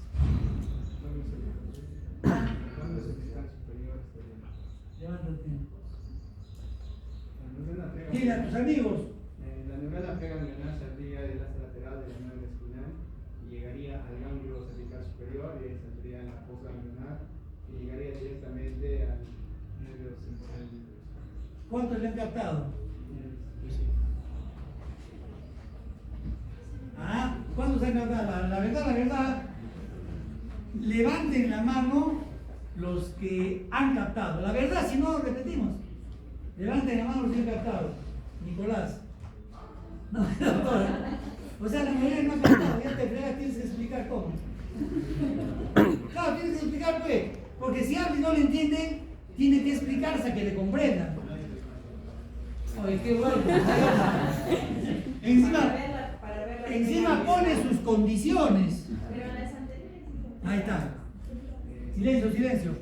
Levántate. Dile a tus amigos. La neurona preganglionar saldría del asa lateral de la médula espinal y llegaría iría al ganglio cervical superior y saldría en la postganglionar y llegaría directamente al nervio central. ¿Cuántos le han captado? Ah, ¿cuántos han captado? La verdad, levanten la mano los que han captado. La verdad, si no, repetimos. Levanten la mano los que han captado. Nicolás. No, doctora. O sea, la mayoría no ha captado. Ya te fregas, tienes que explicar cómo. Claro, tienes que explicar, pues. Porque si alguien no le entiende, tiene que explicarse a que le comprendan. Oye, qué bueno. Encima pone sus condiciones. Pero las anteriores. Ahí está. Silencio, silencio.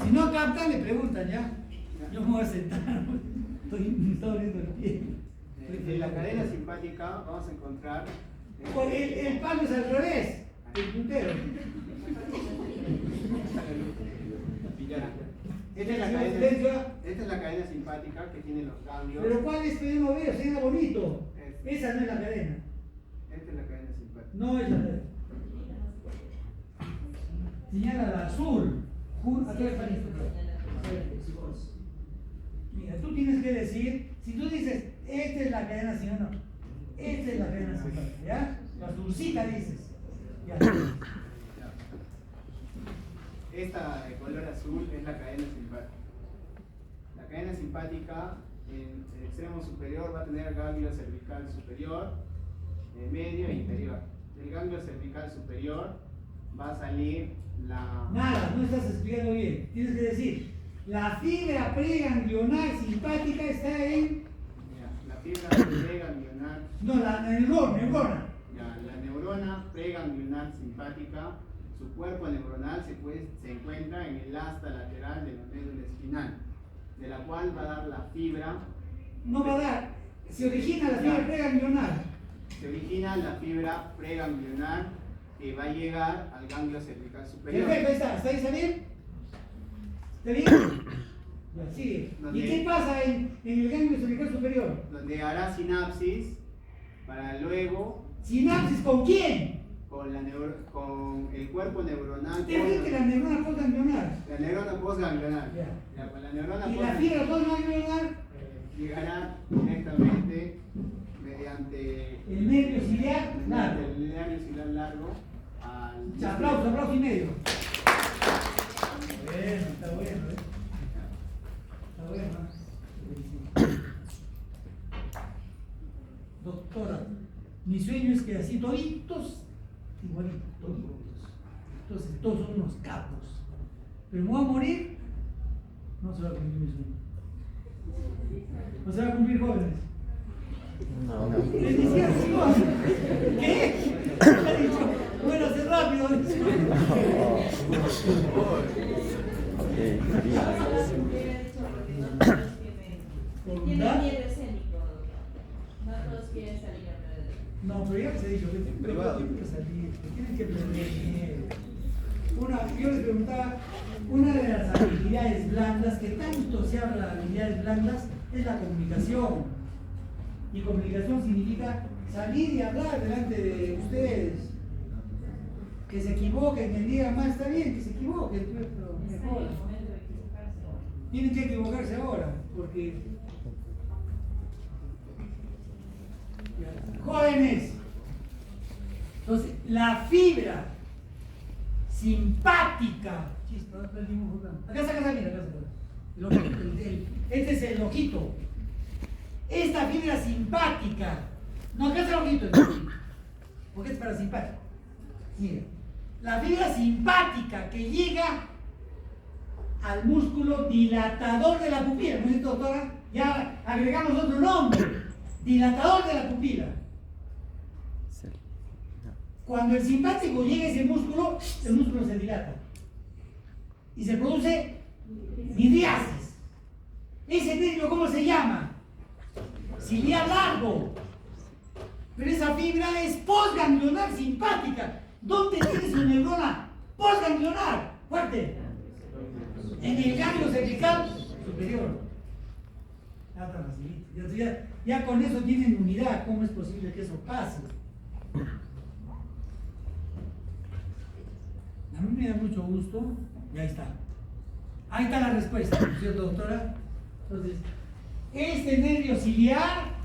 Si no captan, le preguntan ya. Yo me voy a sentar. Me está doliendo el pie. En la cadena simpática vamos a encontrar. El palo es al revés. El puntero. Esta es la cadena simpática que tiene los ganglios. Pero ¿cuál es que yo no veo? Señala bonito. Esa no es la cadena. Esta es la cadena simpática. No es la cadena. Señala la azul. Aquí está listo. Mira, tú tienes que decir, si tú dices, esta es la cadena, sí o no, esta es la cadena simpática, ¿ya? La azulcita dices. Ya. Esta de color azul es la cadena simpática. La cadena simpática en el extremo superior va a tener ganglio cervical superior, medio e inferior. Del ganglio cervical superior va a salir la... Nada, no estás explicando bien. Tienes que decir, la fibra preganglionar simpática está en... La fibra preganglionar... No, la neurona. La neurona preganglionar simpática, su cuerpo neuronal se encuentra en el asta lateral de la médula espinal, de la cual va a dar la fibra... No va a dar, se origina la fibra preganglionar. Se origina la fibra preganglionar que va a llegar al ganglio cervical superior. Perfecto, ahí está. ¿Está ahí, Samir? ¿Está bien? Ya, sigue. ¿Y qué pasa en el ganglio cervical superior? Donde hará sinapsis para luego... ¿Sinapsis con quién? Con el cuerpo neuronal. Usted dice que la neurona postganglionar. La neurona postganglionar. Ya. Con la neurona ¿Y la fibra postganglionar? Llegará directamente mediante el nervio ciliar largo. El nervio ciliar largo al... Aplauso y medio. Bueno, está bueno, ¿eh? Está bueno. Doctora, mi sueño es que así toditos, igualitos, toditos. Entonces todos son unos capos. Pero me voy a morir, no se va a cumplir mi sueño. No se va a cumplir, jóvenes. No. Bendiciones, chicos. ¿Qué? Ha dicho, bueno, hace rápido. Tienen miedo escénico. No todos quieren salir a perder. No, pero ya les he dicho que tienen que salir, que tienen que aprender miedo. Yo les preguntaba, una de las habilidades blandas, que tanto se habla de habilidades blandas, es la comunicación. Y comunicación significa salir y hablar delante de ustedes. Que se equivoquen, que digan más, está bien, que se equivoquen, pero mejor. Tienen que equivocarse ahora, porque... Jóvenes, entonces, la fibra simpática. Acá está, mira, acá está. Este es el ojito. Esta fibra simpática. No, acá está el ojito. Porque es parasimpático. Mira. La fibra simpática que llega al músculo dilatador de la pupila. ¿No es cierto, doctora? Ya agregamos otro nombre. Dilatador de la pupila. Cuando el simpático llega a ese músculo, el músculo se dilata. Y se produce midriasis. Ese nervio, ¿cómo se llama? Ciliar largo. Pero esa fibra es postganglionar simpática. ¿Dónde tiene su neurona postganglionar? Fuerte. En el ganglio cervical superior. Ya con eso tienen unidad. ¿Cómo es posible que eso pase? A mí me da mucho gusto, y ahí está. Ahí está la respuesta, ¿no es cierto, doctora? Entonces, este nervio ciliar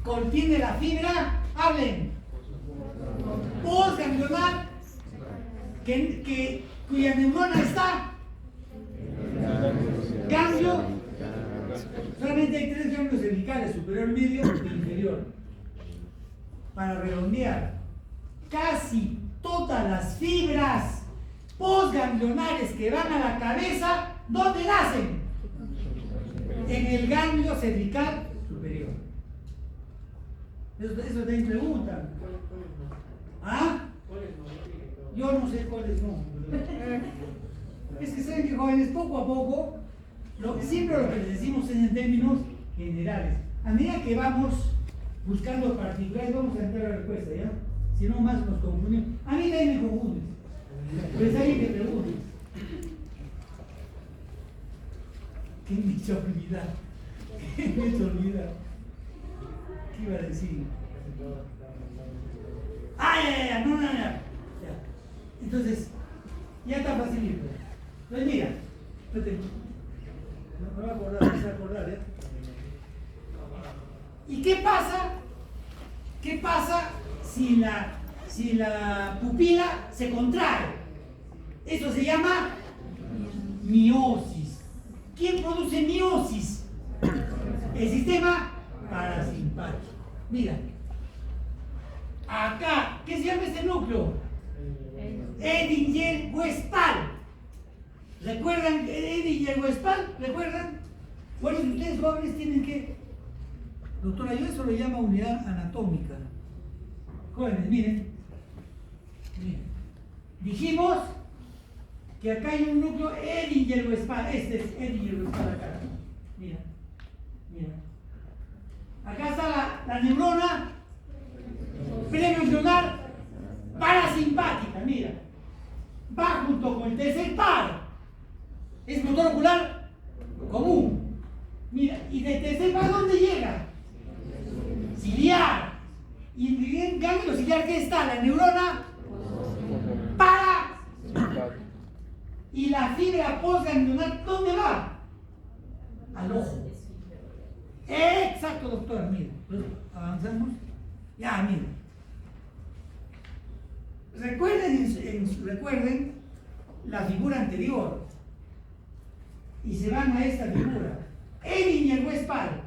contiene la fibra, hablen, postganglionar, cuya neurona está, ganglio, solamente hay 3 ganglios cervicales, superior, medio e inferior. Para redondear, casi todas las fibras postganglionares que van a la cabeza, ¿dónde nacen? En el ganglio cervical superior. Eso también preguntan. ¿Ah? Yo no sé cuáles no. Es que saben que jóvenes, poco a poco, siempre lo que les decimos es en términos generales. A medida que vamos buscando particulares, vamos a entrar a la respuesta, ¿ya? Si no, más nos confundimos. A mí también me confundes. Pues alguien que preguntes. ¿Qué me hizo olvidar? ¿Qué me hizo olvidar? ¿Qué iba a decir? Ya. No. Ya. Entonces, ya está facilito. Entonces, mira. Me voy a acordar, ¿ya? ¿Y qué pasa? ¿Qué pasa si la pupila se contrae? Eso se llama miosis. ¿Quién produce miosis? El sistema parasimpático. Mira, acá, ¿qué se llama este núcleo? Edinger-Westphal. ¿Recuerdan Edinger-Westphal? ¿Recuerdan? Por eso ustedes jóvenes tienen que... Doctora, yo eso lo llamo unidad anatómica. Jóvenes, miren. Dijimos que acá hay un núcleo Edinger-Westphal. Este es Edinger-Westphal acá. Mira. Acá está la neurona preganglionar parasimpática, mira. Va junto con el tercer par. Es motor ocular común. Mira, y de tercer par, ¿dónde llega? Ciliar. Y en ganglio ciliar, ¿qué está? La neurona para. Y la fibra postganglionar, ¿dónde va? Al ojo. Exacto, doctora, mira. Avanzamos. Ya, mira. Recuerden la figura anterior. Y se van a esta figura. Edinger-Westphal,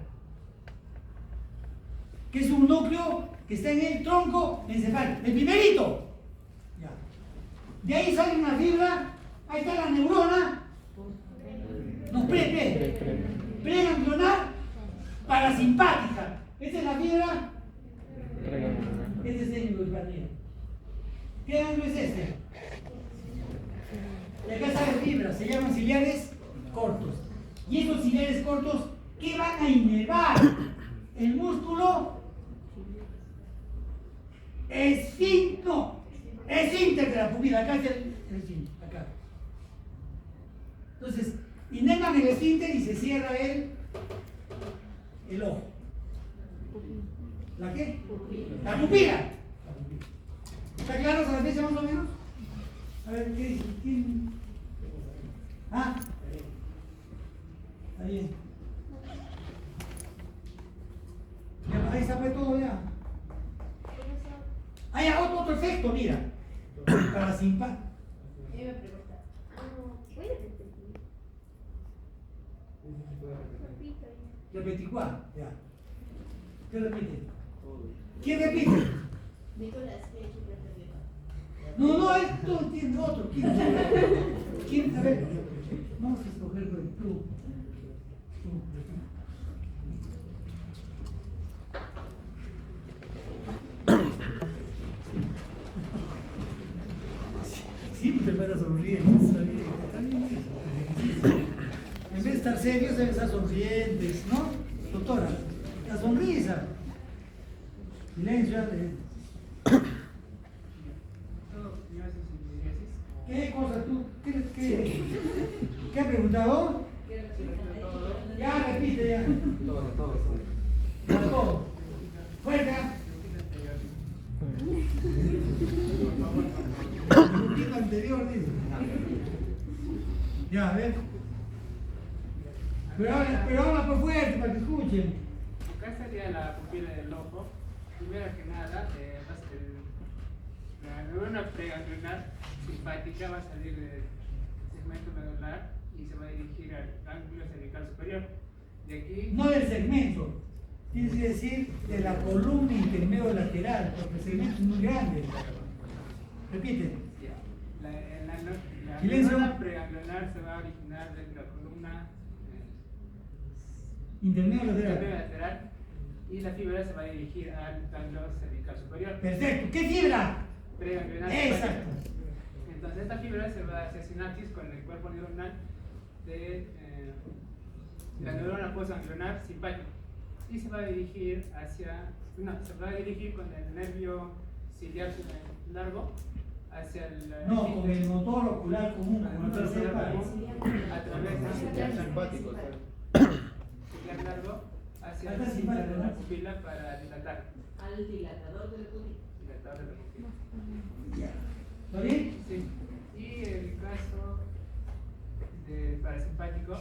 que es un núcleo que está en el tronco encefálico. El primerito. Ya. De ahí sale una fibra. Ahí está la neurona. No, preganglionar parasimpática. Esta es la fibra. Este es el ganglio. ¿Qué ganglio es este? Y acá salen fibras, se llaman ciliares cortos. Y estos ciliares cortos, ¿qué van a inervar? El músculo esfínter de la pupila. Acá es el esfínter, acá. Entonces, inervan el esfínter y se cierra el ojo. ¿La qué? La pupila. ¿Está claro esa fecha más o menos? A ver, ¿qué dice? ¿Quién? Ah, está bien. Ya, ahí se fue todo ya. Hay otro efecto, mira. Parasimpático. ¿Puede repetir? Repetí cuál, ya. ¿Qué repite? ¿Quién repite? Nicolás, ¿qué repite? No, esto entiende otro. ¿Quién? A ver, vamos a escoger tú. Siempre para sonreír, en vez de estar serios deben estar sonrientes, ¿no? Doctora, la sonrisa. Silencio, ¿qué cosa tú? ¿Qué ha preguntado? Ya, repite ya. Todo. Fuerza. El anterior. digo. Ya, a ver. Pero habla por fuerte para que escuchen. Acá sería la pupila del ojo. Primero que nada, la neurona preganglionar simpática va a salir del segmento medular y se va a dirigir al ganglio cervical superior. De aquí. No del segmento, tienes que decir de la columna intermedio lateral, porque el segmento es muy grande. Repite. La Silencio. neurona preganglionar se va a originar desde la columna Intermedio intermedio lateral. lateral y la fibra se va a dirigir al ganglio cervical superior. Perfecto. ¿Qué fibra? Preganglionar Exacto. simpática. Entonces esta fibra se va a hacer sinapsis con el cuerpo neuronal de la neurona postganglionar simpática y se va a dirigir con el nervio ciliar largo hacia el No, con el motor ocular común, como el tercer palo. a través del ciliar Simpático. ciliar largo hacia Acá la simpático, cinta de la ¿no? pupila para dilatar. Al dilatador de la pupila. Dilatador de la pupila. Ya. ¿Está bien? Sí. Y el caso de parasimpático,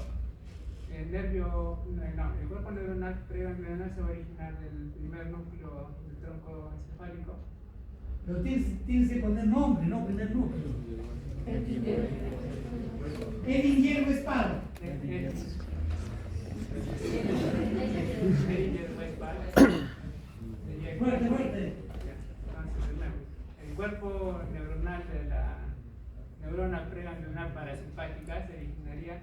el cuerpo neuronal preganglionar se va a originar del primer núcleo del tronco encefálico. Pero tienes que poner nombre, no poner núcleo. Edinger Westphal. Fuerte, fuerte. El cuerpo neuronal de la neurona preganglionar parasimpática se originaría.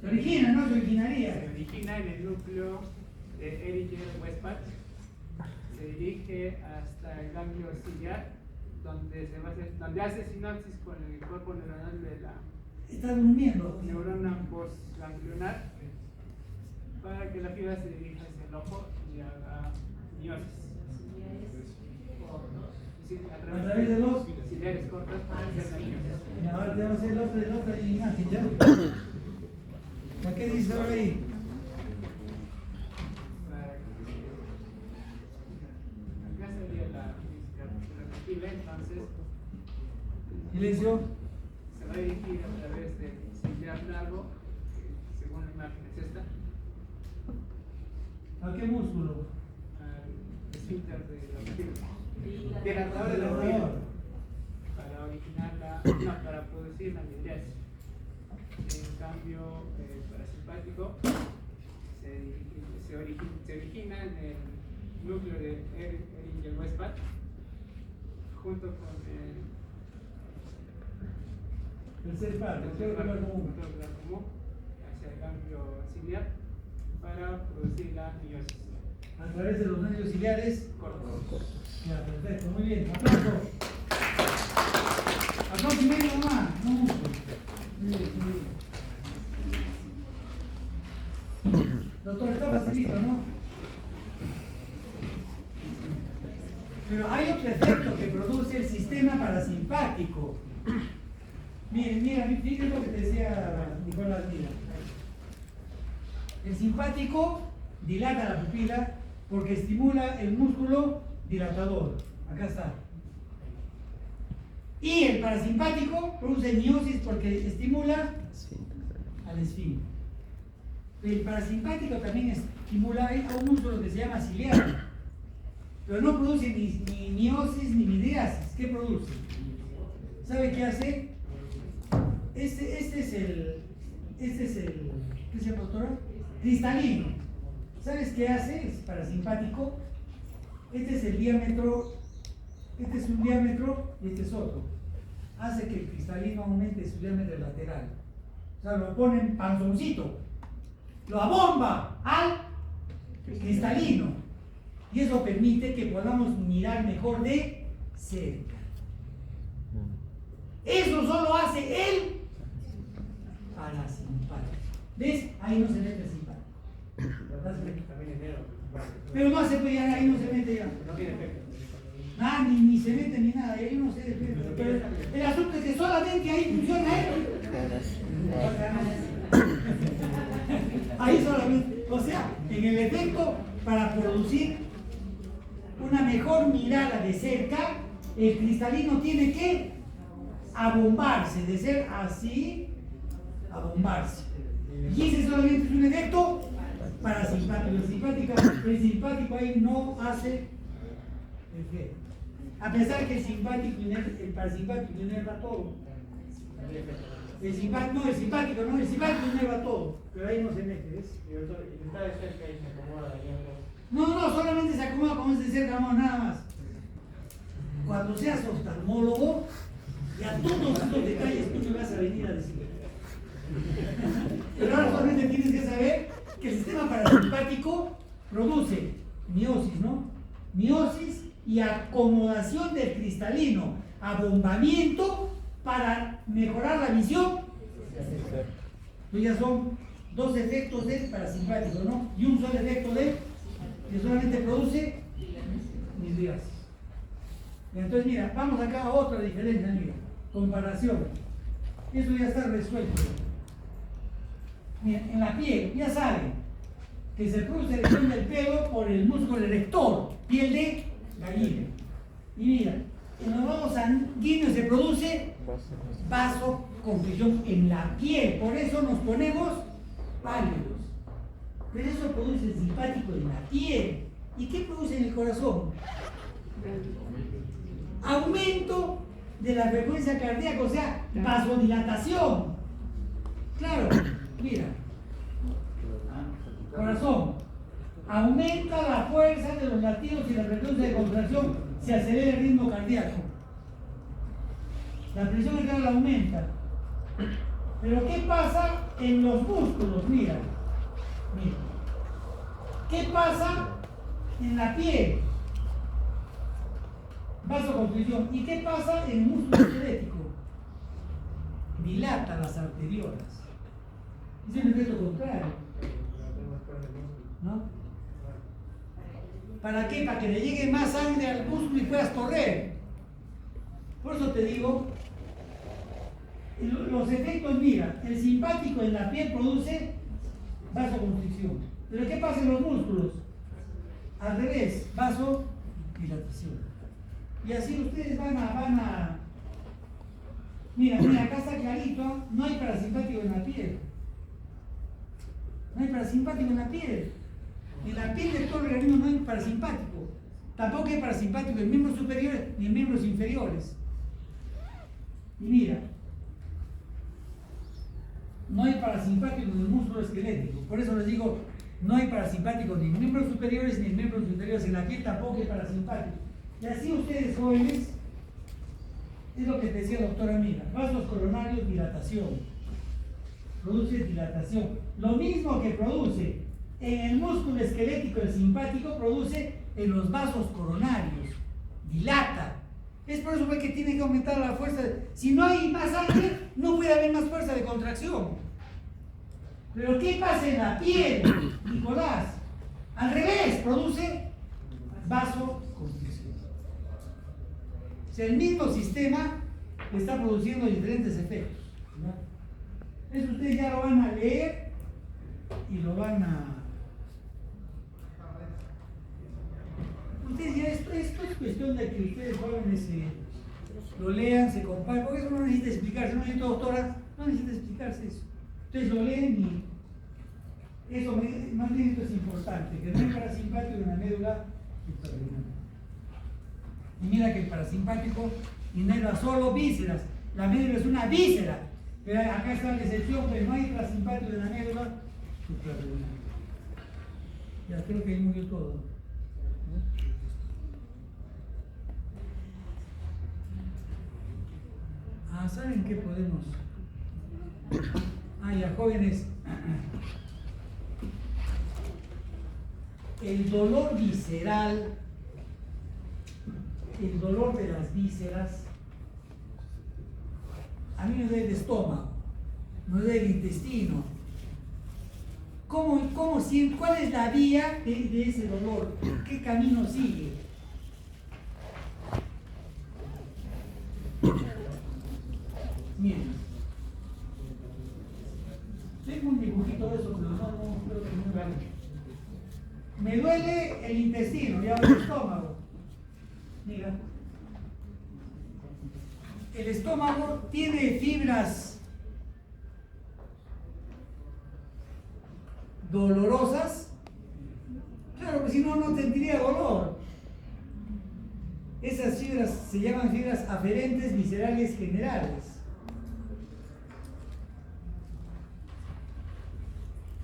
Se origina, no se originaría. Se origina en el núcleo de Eriger-Westphal, se dirige hasta el ganglio ciliar, donde hace sinapsis con el cuerpo neuronal de la Está durmiendo. neurona postganglionar para que la fibra se dirija hacia el ojo y haga miosis. Sí, A través de los. ciliares cortos para hacer la miosis. Y ahora te vamos a hacer el otro imagen, ¿ya? ¿Para qué dice ahora ahí? Acá sería la pupila, entonces Silencio. se va a dirigir a través del ciliar largo, que según la imagen es esta, ¿A qué músculo? al esfínter de la pupila, dilatador de la pupila, para originar para producir la miosis. En cambio, el parasimpático se origina en el núcleo de Eringer-Westphal junto con el Tercer palo, motor ocular común. común hacia el ganglio ciliar para producir la miosis. A través de los nervios ciliares. Cortos. Ya, perfecto, muy bien. Aplauso. Aplauso y medio nomás, no mucho. Muy bien, muy bien. Doctor, está facilito, ¿no? Pero hay otro efecto que produce el sistema parasimpático. Miren, fíjense lo que te decía Nicolás, mira. El simpático dilata la pupila porque estimula el músculo dilatador. Acá está. Y el parasimpático produce miosis porque estimula al esfínter. El parasimpático también estimula a un músculo que se llama ciliar, pero no produce ni miosis ni midriasis. ¿Qué produce? ¿Sabe qué hace? Este es el ¿qué se llama, doctora? Cristalino. ¿Sabes qué hace? Es parasimpático. Este es el diámetro, este es un diámetro y este es otro. Hace que el cristalino aumente su diámetro lateral. O sea, lo ponen panzoncito. Lo abomba al cristalino. Y eso permite que podamos mirar mejor de cerca. Eso solo hace el parasimpático. ¿Ves? Ahí no se mete el simpático. Pero no se puede llegar, ahí no se mete ya. No tiene efecto. Nada, ni se mete ni nada, y ahí no se despierta. Pero el asunto es que solamente ahí funciona él. Ahí solamente, o sea, en el efecto para producir una mejor mirada de cerca, el cristalino tiene que abombarse, de ser así, abombarse. Y ese solamente es un efecto parasimpático. El simpático ahí no hace efecto. A pesar que el parasimpático inerva todo. El simpático inerva todo, pero ahí no se mete, ¿ves? No, solamente se acomoda como es de cerca, no, nada más. Cuando seas oftalmólogo, ya todos estos detalles tú me vas a venir a decir. Pero ahora solamente tienes que saber que el sistema parasimpático produce miosis, ¿no? Miosis y acomodación del cristalino, abombamiento para mejorar la visión. Pues ya son dos efectos del parasimpático, ¿no? Y un solo efecto que solamente produce midriasis. Entonces, mira, vamos acá a otra diferencia, mira, comparación. Eso ya está resuelto. Mira, en la piel, ya saben que se produce erección del pelo por el músculo erector, piel de gallina. Y mira, en los vasos sanguíneos se produce vasoconstricción en la piel, por eso nos ponemos pálidos. Pero eso produce el simpático en la piel. ¿Y qué produce en el corazón? Aumento de la frecuencia cardíaca, o sea, vasodilatación. Claro, mira. Corazón. Aumenta la fuerza de los latidos y la frecuencia de contracción, se acelera el ritmo cardíaco. La presión arterial aumenta. Pero ¿qué pasa en los músculos? Mira. ¿Qué pasa en la piel? Vasoconstricción. ¿Y qué pasa en el músculo esquelético? Dilata las arteriolas. Es el efecto contrario, ¿no? ¿Para qué? Para que le llegue más sangre al músculo y puedas correr. Por eso te digo, los efectos, mira, el simpático en la piel produce vasoconstricción. ¿Pero qué pasa en los músculos? Al revés, vasodilatación. Y así ustedes van a... Mira, acá está clarito, no hay parasimpático en la piel. No hay parasimpático en la piel. En la piel de todo el organismo no hay parasimpático. Tampoco hay parasimpático en miembros superiores ni en miembros inferiores. Y mira, no hay parasimpático en el músculo esquelético. Por eso les digo, no hay parasimpático ni en miembros superiores ni en miembros inferiores. En la piel tampoco hay parasimpático. Y así ustedes jóvenes, es lo que te decía la doctora Mira, vasos coronarios, dilatación. Produce dilatación. Lo mismo que produce en el músculo esquelético, el simpático, produce en los vasos coronarios. Dilata. Es por eso que tiene que aumentar la fuerza. Si no hay más sangre, no puede haber más fuerza de contracción. Pero ¿qué pasa en la piel, Nicolás? Al revés, produce vasoconstricción. O sea, el mismo sistema está produciendo diferentes efectos, ¿no? Eso ustedes ya lo van a leer y lo van a... Ustedes ya esto es cuestión de que ustedes jóvenes lo lean, se comparen, porque eso no necesita explicarse, no necesita doctora, no necesita explicarse eso. Ustedes lo leen y eso más bien esto es importante, que no hay parasimpático en la médula suprarrenal. Y mira que el parasimpático inerva solo vísceras. La médula es una víscera. Pero acá está la excepción, pero no hay parasimpático en la médula suprarrenal. Ya creo que ahí murió todo. ¿Saben qué podemos? Ya jóvenes. El dolor visceral, el dolor de las vísceras, a mí me duele el estómago, me duele el intestino. ¿Cuál es la vía de ese dolor? ¿Qué camino sigue? Miren, tengo un dibujito de eso, pero no creo que no gane. Me duele el intestino y ahora el estómago. Mira, el estómago. estómago tiene fibras dolorosas. Claro, que si no, no tendría dolor. Esas fibras se llaman fibras aferentes viscerales generales.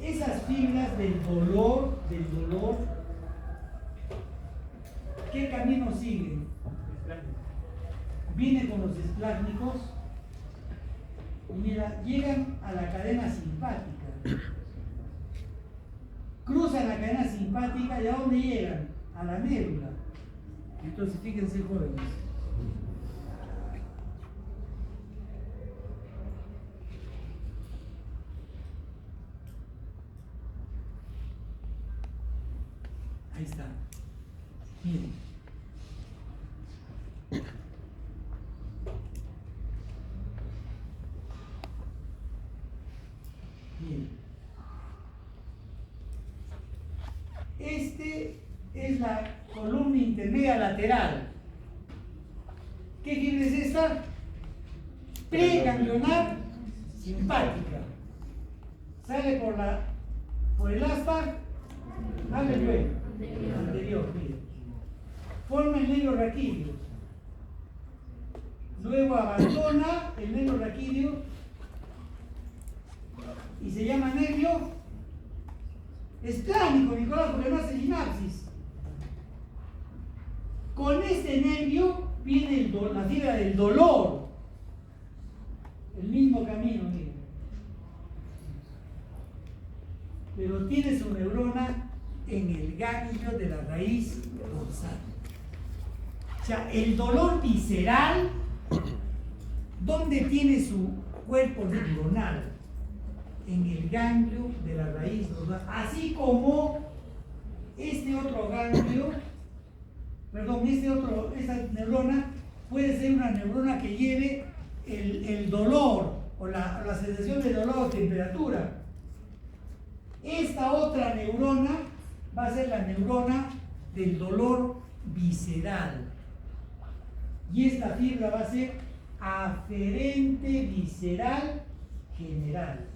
Esas fibras del dolor, ¿qué camino siguen? Viene con los esplácnicos y mira, llegan a la cadena simpática. Cruzan la cadena simpática y ¿a dónde llegan? A la médula. Entonces fíjense, jóvenes. Ahí está. Miren. Miren. Este es la columna intermedia lateral. ¿Qué fibra es esta? Preganglionar simpática. Sale por el asta al luego. Anterior, mire. Forma el nervio raquídeo. Luego abandona el nervio raquídeo y se llama nervio esplánico, Nicolás, porque no hace sinapsis. Con este nervio viene la fibra del dolor. El mismo camino, miren. Pero tiene su neurona en el ganglio de la raíz dorsal. O sea, el dolor visceral, ¿dónde tiene su cuerpo neuronal? En el ganglio de la raíz dorsal. Así como este otro ganglio, esta neurona puede ser una neurona que lleve el dolor o la sensación de dolor o temperatura. Esta otra neurona va a ser la neurona del dolor visceral. Y esta fibra va a ser aferente visceral general,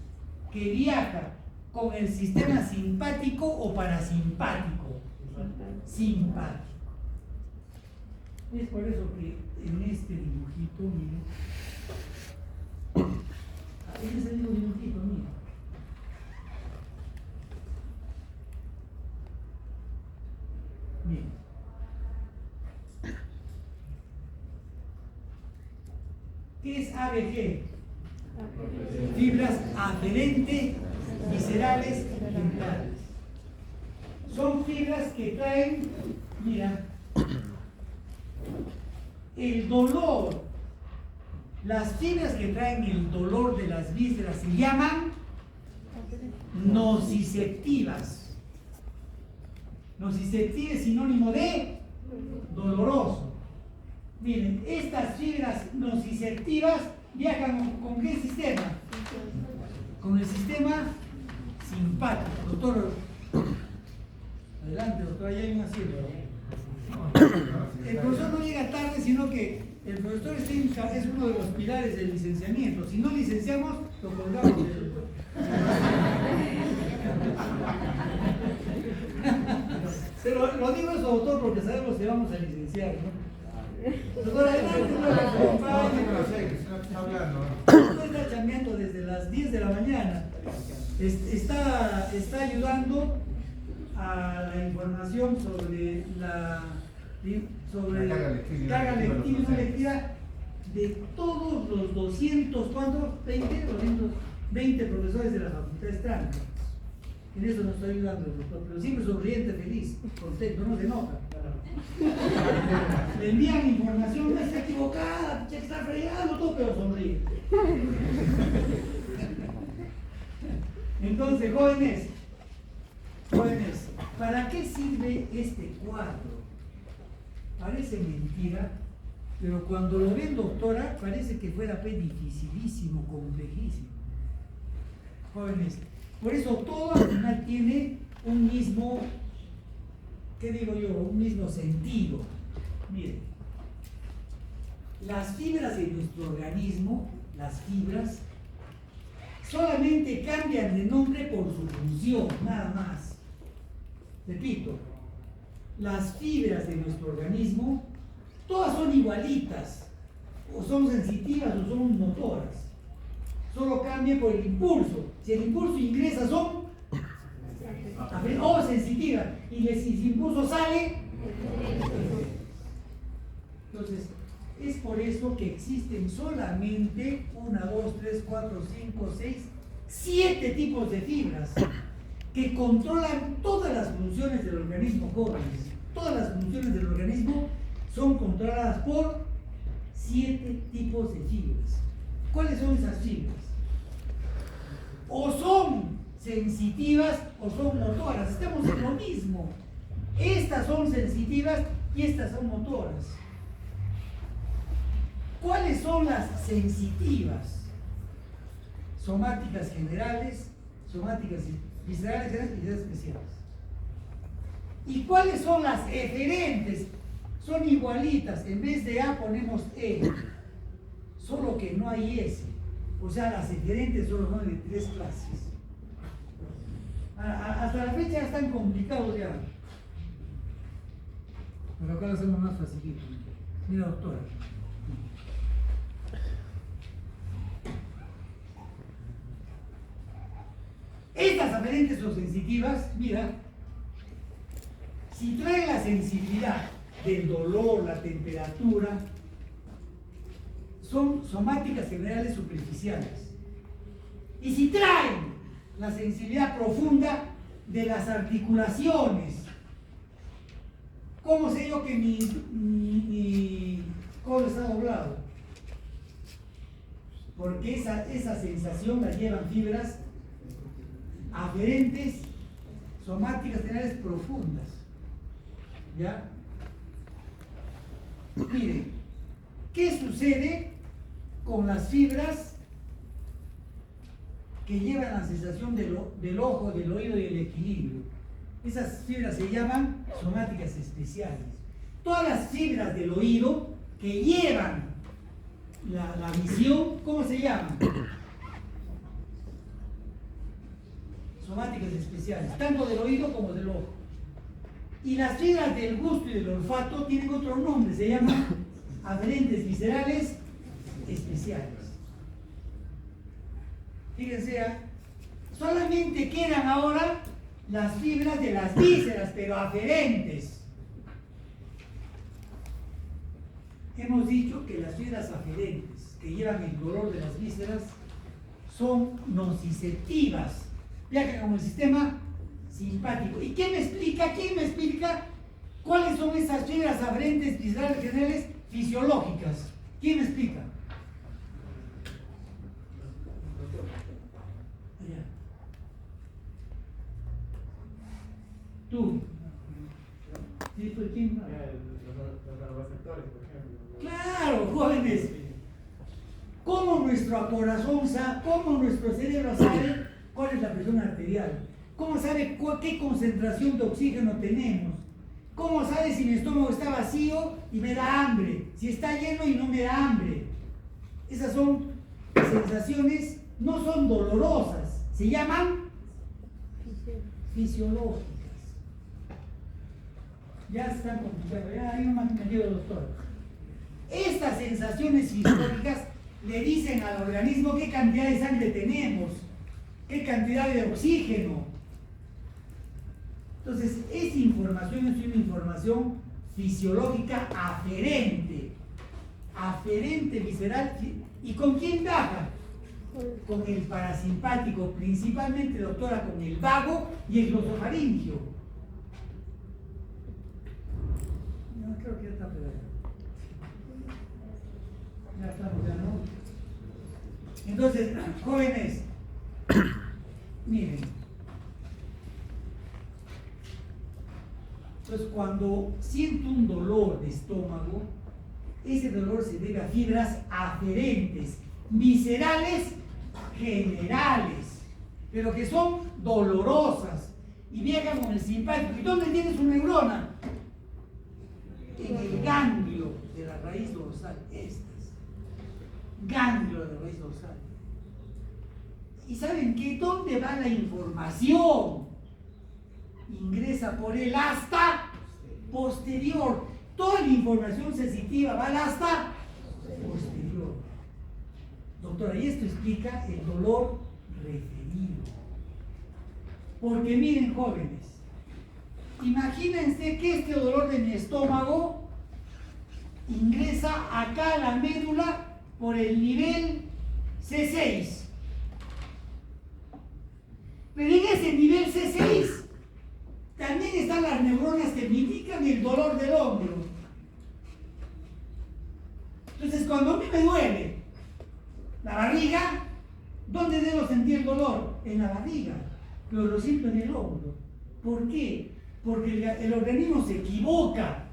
que viaja con el sistema simpático o parasimpático. Simpático. Es por eso que en este dibujito, miren, este es el mismo dibujito, miren. Miren. ¿Qué es ABG? Fibras aferentes viscerales generales. Son fibras que traen, mira, el dolor. Las fibras que traen el dolor de las vísceras se llaman nociceptivas. Nociceptiva es sinónimo de doloroso. Miren, estas fibras nociceptivas viajan ¿con qué sistema? Con el sistema simpático. Doctor, adelante, doctor, allá hay una silla. El profesor no llega tarde, sino que el profesor es uno de los pilares del licenciamiento. Si no licenciamos, lo colgamos. Se lo digo eso, doctor, porque sabemos que vamos a licenciar, ¿no? Doctor, adelante, no está chambeando desde las 10 de la mañana. Está ayudando a la información sobre la carga lectiva y no lectiva de todos los 200, ¿cuántos? 220 profesores de la Facultad de Franca. En eso nos está ayudando el doctor, pero siempre sonriente, feliz, contento, no se nota. Le envían información, no está equivocada, ya está fregando todo, pero sonríe. Entonces, jóvenes, ¿para qué sirve este cuadro? Parece mentira, pero cuando lo ven, doctora, parece que fuera dificilísimo, complejísimo. Jóvenes, por eso todo al final tiene un mismo, ¿qué digo yo? Un mismo sentido. Miren, las fibras de nuestro organismo, las fibras, solamente cambian de nombre por su función, nada más. Repito, las fibras de nuestro organismo, todas son igualitas, o son sensitivas o son motoras. Solo cambia por el impulso. Si el impulso ingresa son sensitivas, y si el impulso sale, entonces es por eso que existen solamente 1, 2, 3, 4, 5, 6, 7 tipos de fibras que controlan todas las funciones del organismo, jóvenes. Todas las funciones del organismo son controladas por 7 tipos de fibras. ¿Cuáles son esas fibras? O son sensitivas o son motoras. Estamos en lo mismo. Estas son sensitivas y estas son motoras. ¿Cuáles son las sensitivas? Somáticas generales, somáticas viscerales generales y viscerales especiales. ¿Y cuáles son las eferentes? Son igualitas, en vez de A ponemos E, solo que no hay S. O sea, las eferentes solo son de 3 clases. Hasta la fecha ya están complicados ya. Pero acá lo hacemos más facilito. Mira, doctora. Estas aferentes o sensitivas, mira, si traen la sensibilidad del dolor, la temperatura, son somáticas generales superficiales. Y si traen la sensibilidad profunda de las articulaciones, ¿cómo sé yo que mi codo está doblado? Porque esa sensación la llevan fibras aferentes, somáticas generales profundas. ¿Ya? Miren, ¿qué sucede con las fibras que llevan la sensación del ojo, del oído y el equilibrio? Esas fibras se llaman somáticas especiales. Todas las fibras del oído que llevan la visión, ¿cómo se llaman? Somáticas especiales, tanto del oído como del ojo. Y las fibras del gusto y del olfato tienen otro nombre, se llaman aferentes viscerales especiales. Fíjense, solamente quedan ahora las fibras de las vísceras, pero aferentes. Hemos dicho que las fibras aferentes que llevan el dolor de las vísceras son nociceptivas, viajan como el sistema simpático. ¿Y quién me explica cuáles son esas fibras aferentes viscerales generales fisiológicas? ¿Quién me explica? Allá. Tú. ¿Sí? ¿Por quién? Los receptores, por ejemplo. Claro, jóvenes. ¿Cómo nuestro corazón sabe, cómo nuestro cerebro sabe cuál es la presión arterial? ¿Cómo sabe qué concentración de oxígeno tenemos? ¿Cómo sabe si mi estómago está vacío y me da hambre? Si está lleno y no me da hambre. Esas son sensaciones, no son dolorosas, se llaman fisiológicas. Ya se están complicando, ya hay un maquinario, doctor. Estas sensaciones fisiológicas le dicen al organismo qué cantidad de sangre tenemos, qué cantidad de oxígeno. Entonces, esa información es una información fisiológica aferente visceral. ¿Y con quién viaja? Con el parasimpático, principalmente, doctora, con el vago y el glosofaringio. No, creo que ya está pegado. Ya estamos, ya no. Entonces, jóvenes, miren. Entonces, cuando siento un dolor de estómago, ese dolor se debe a fibras aferentes, viscerales, generales, pero que son dolorosas y viajan con el simpático. ¿Y dónde tiene su neurona? En el ganglio de la raíz dorsal. dorsal, estas. Ganglio de la raíz dorsal. ¿Y saben qué? ¿Dónde va la información? Ingresa por el asta posterior. Toda la información sensitiva va al asta posterior. Doctora, y esto explica el dolor referido. Porque miren, jóvenes, imagínense que este dolor de mi estómago ingresa acá a la médula por el nivel C6. Pero en ese nivel C6 también están las neuronas que me indican el dolor del hombro. Entonces, cuando a mí me duele la barriga, ¿dónde debo sentir el dolor? En la barriga, pero lo siento en el hombro. ¿Por qué? Porque el organismo se equivoca.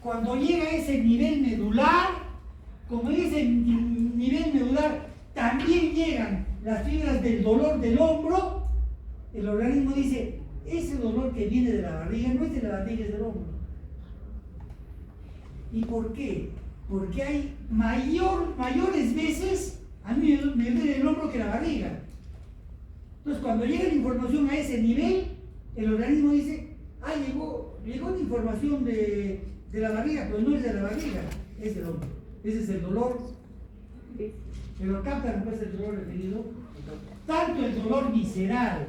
Cuando llega a ese nivel medular, como en ese nivel medular también llegan las fibras del dolor del hombro, el organismo dice, ese dolor que viene de la barriga no es de la barriga, es del hombro. ¿Y por qué? Porque hay mayores veces, a mí me duele el hombro que la barriga. Entonces, cuando llega la información a ese nivel, el organismo dice, llegó la información de la barriga, pero no es de la barriga, es del hombro. Ese es el dolor. Pero captan pues el dolor referido. Tanto el dolor visceral,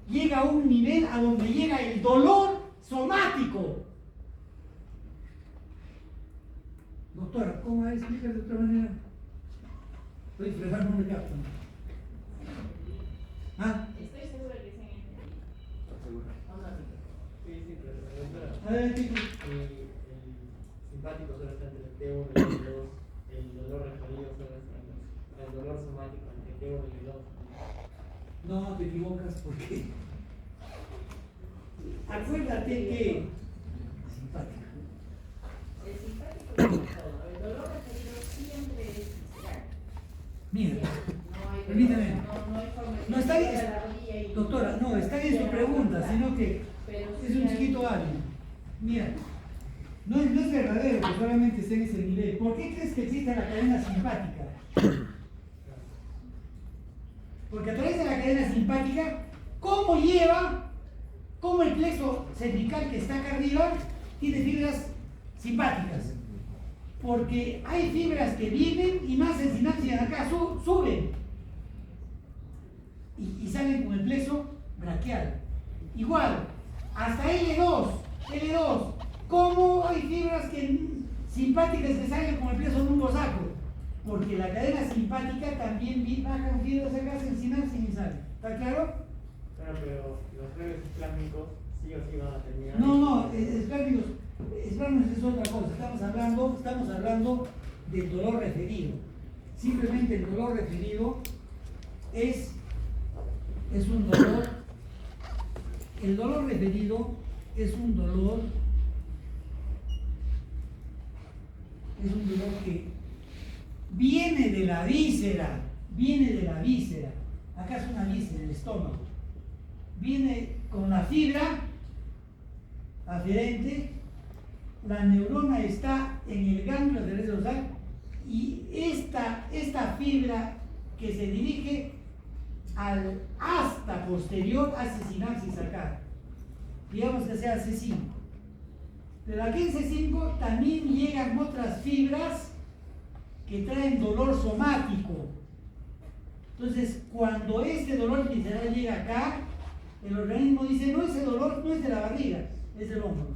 llega a un nivel a donde llega el dolor somático. Doctora, ¿cómo explicar de otra manera? Estoy fregando, no me captan. Estoy segura que se han entendido. Sí, pero A ver, chico. el simpático solo está entre el T1 y el T2, el dolor referido solo está entre el dolor somático entre el T1 y el T2. No, te equivocas porque acuérdate que simpático. El simpático es todo. El dolor referido siempre es visceral. Mira, No hay permíteme. no hay forma de No está bien, que la rodilla y- doctora, no, está bien su pregunta, sino que Pero es sí un hay- chiquito hábil. Mira, no es verdadero que solamente esté en ese nivel. ¿Por qué crees que existe la cadena simpática? Porque a través de la cadena simpática, cómo el plexo cervical que está acá arriba tiene fibras simpáticas? Porque hay fibras que vienen y más en sinapsis acá, suben y salen con el plexo braquial. Igual, hasta L2, ¿cómo hay fibras simpáticas que salen con el plexo lumbosaco? Porque la cadena simpática también bajan fibras acá en sinapsis y salen. ¿Está claro? Claro, pero los redes islámicos sí o sí van a terminar. No, espléndidos es otra cosa. Estamos hablando del dolor referido. Simplemente el dolor referido es un dolor. El dolor referido es un dolor que viene de la víscera. Acá es una víscera, el estómago. Viene con la fibra aferente, la neurona está en el ganglio de la dorsal y esta fibra que se dirige al asta posterior hace sinapsis acá. Digamos que sea C5. Pero aquí en C5 también llegan otras fibras que traen dolor somático. Entonces, cuando este dolor visceral llega acá, el organismo dice, no, ese dolor no es de la barriga, es del hombro.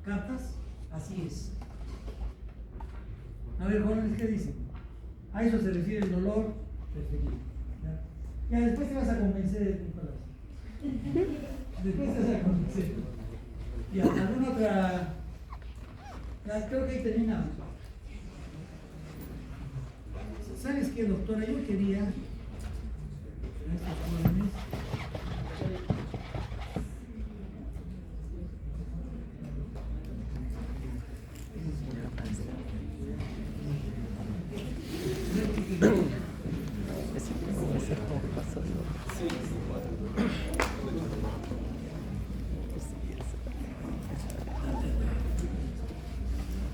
¿Captas? Así es. A ver, jóvenes, ¿qué dicen? A eso se refiere el dolor referido. Ya después te vas a convencer, Nicolás. Después te vas a convencer. Ya, ¿alguna otra? Ya, creo que ahí terminamos. ¿Sabes qué, doctora? Yo quería a estos jóvenes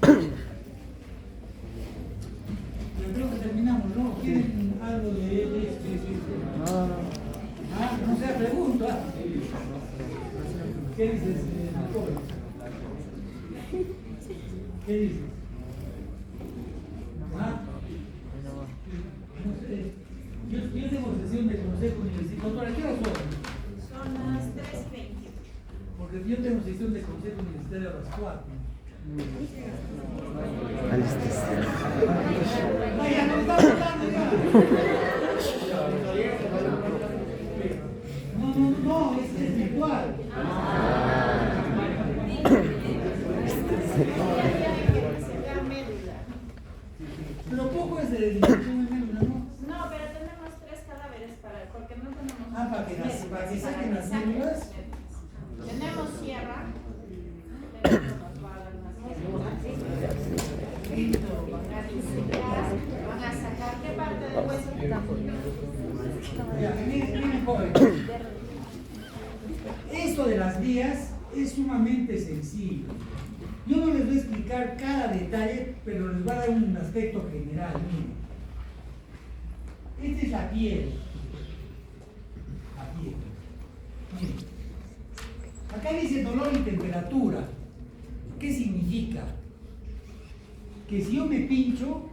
Yo creo que terminamos, ¿no? ¿Quieren algo de No. Ah, no sea pregunta. ¿Qué dices, Nicole? ¿Qué dices? ¿Ah? No sé. Yo tengo sesión de consejo universitario. Doctora, ¿qué hora son? Son las 3:20. Porque yo tengo sesión de consejo universitario a las 4. Vaya, no está hablando ya. No, es virtual. Pero poco es de dedicación de médula, ¿no? No, pero tenemos 3 cadáveres porque no tenemos. Ah, para que saquen las médulas. Tenemos sierra. Tenemos balas, van a sacar qué parte del hueso. Ya, miren, joven. Esto de las vías es sumamente sencillo. Yo no les voy a explicar cada detalle, pero les voy a dar un aspecto general. Miren. Esta es la piel. La piel. Miren. Acá dice dolor y temperatura. ¿Qué significa? Que si yo me pincho,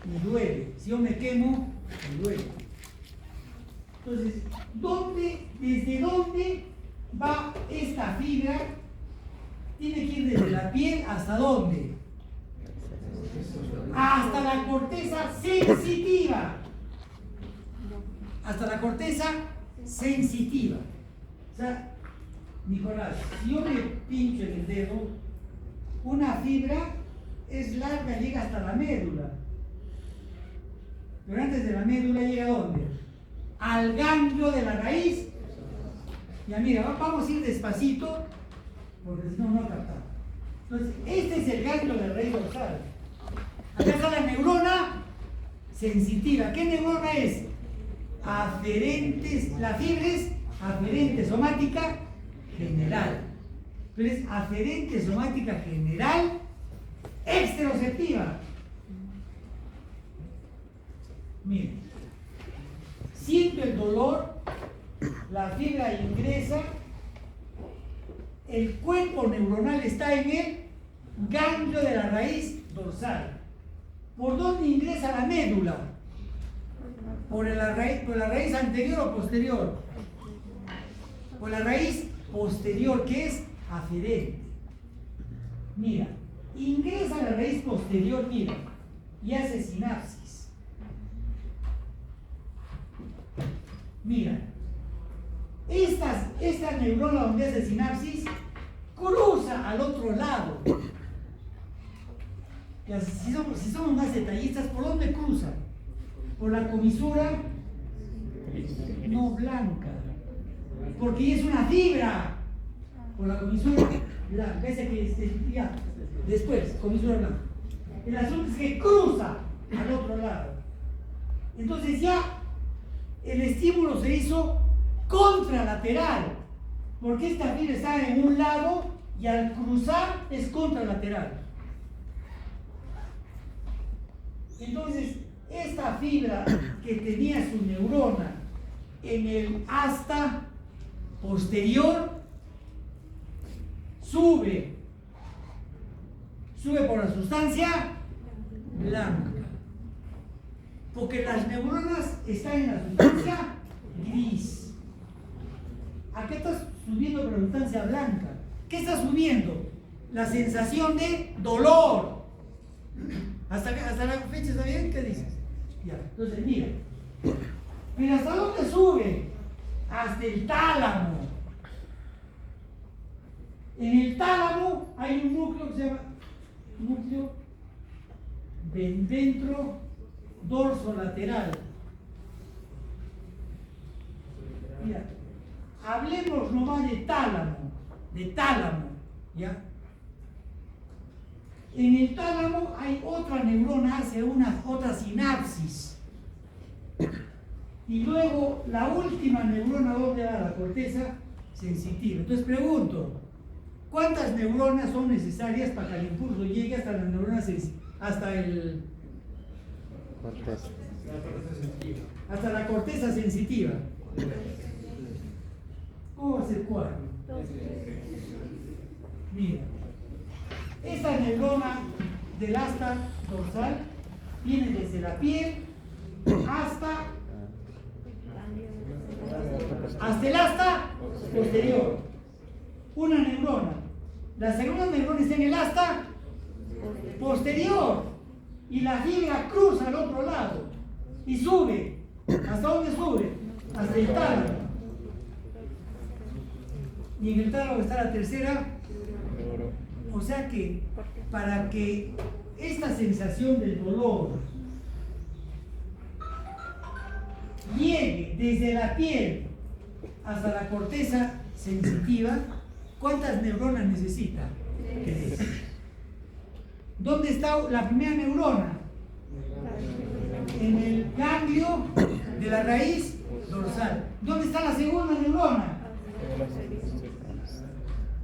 me duele. Si yo me quemo, me duele. Entonces, ¿desde dónde va esta fibra? Tiene que ir desde la piel hasta dónde? Hasta la corteza sensitiva. Hasta la corteza sensitiva. O sea, Nicolás, si yo me pincho en el dedo, una fibra es larga, llega hasta la médula. Pero antes de la médula llega ¿a dónde? Al ganglio de la raíz. Ya mira, vamos a ir despacito, porque si no, no captamos. Entonces, este es el ganglio de la raíz dorsal. Acá está la neurona sensitiva. ¿Qué neurona es? Aferentes, la fibra es aferente somática general. Pero es aferente somática general exteroceptiva. Miren, siento el dolor, la fibra ingresa, el cuerpo neuronal está en el ganglio de la raíz dorsal. ¿Por dónde ingresa la médula? ¿Por la raíz anterior o posterior? Por la raíz posterior, que es aferente. Mira, ingresa a la raíz posterior, mira, y hace sinapsis. Mira, esta neurona donde hace sinapsis cruza al otro lado. Si somos más detallistas, ¿por dónde cruza? Por la comisura no blanca, porque es una fibra. Por la comisura blanca, esa que ya, después, comisura blanca. El asunto es que cruza al otro lado. Entonces ya el estímulo se hizo contralateral, porque esta fibra está en un lado y al cruzar es contralateral. Entonces, esta fibra que tenía su neurona en el asta posterior sube por la sustancia blanca, porque las neuronas están en la sustancia gris. Acá está subiendo por la sustancia blanca. ¿Qué está subiendo? La sensación de dolor. ¿Hasta la fecha está bien? ¿Qué dices? Ya, entonces mira. Pero ¿hasta dónde sube? Hasta el tálamo. En el tálamo hay un núcleo que se llama núcleo ventro dorsolateral. Mira, hablemos nomás de tálamo, ¿ya? En el tálamo hay otra neurona, hace otra sinapsis. Y luego la última neurona, ¿dónde va? La corteza sensitiva. Entonces pregunto, ¿Cuántas neuronas son necesarias para que el impulso llegue hasta las neuronas hasta la corteza sensitiva? ¿Cómo va a ser 4? Mira, esta neurona del asta dorsal viene desde la piel hasta el asta posterior. Una neurona. La segunda neurona está en el asta posterior y la fibra cruza al otro lado y sube. ¿Hasta dónde sube? Hasta el tálamo. Y en el tálamo está la tercera. O sea que para que esta sensación del dolor llegue desde la piel hasta la corteza sensitiva, ¿cuántas neuronas necesita? 3. ¿Dónde está la primera neurona? En el ganglio de la raíz dorsal. ¿Dónde está la segunda neurona?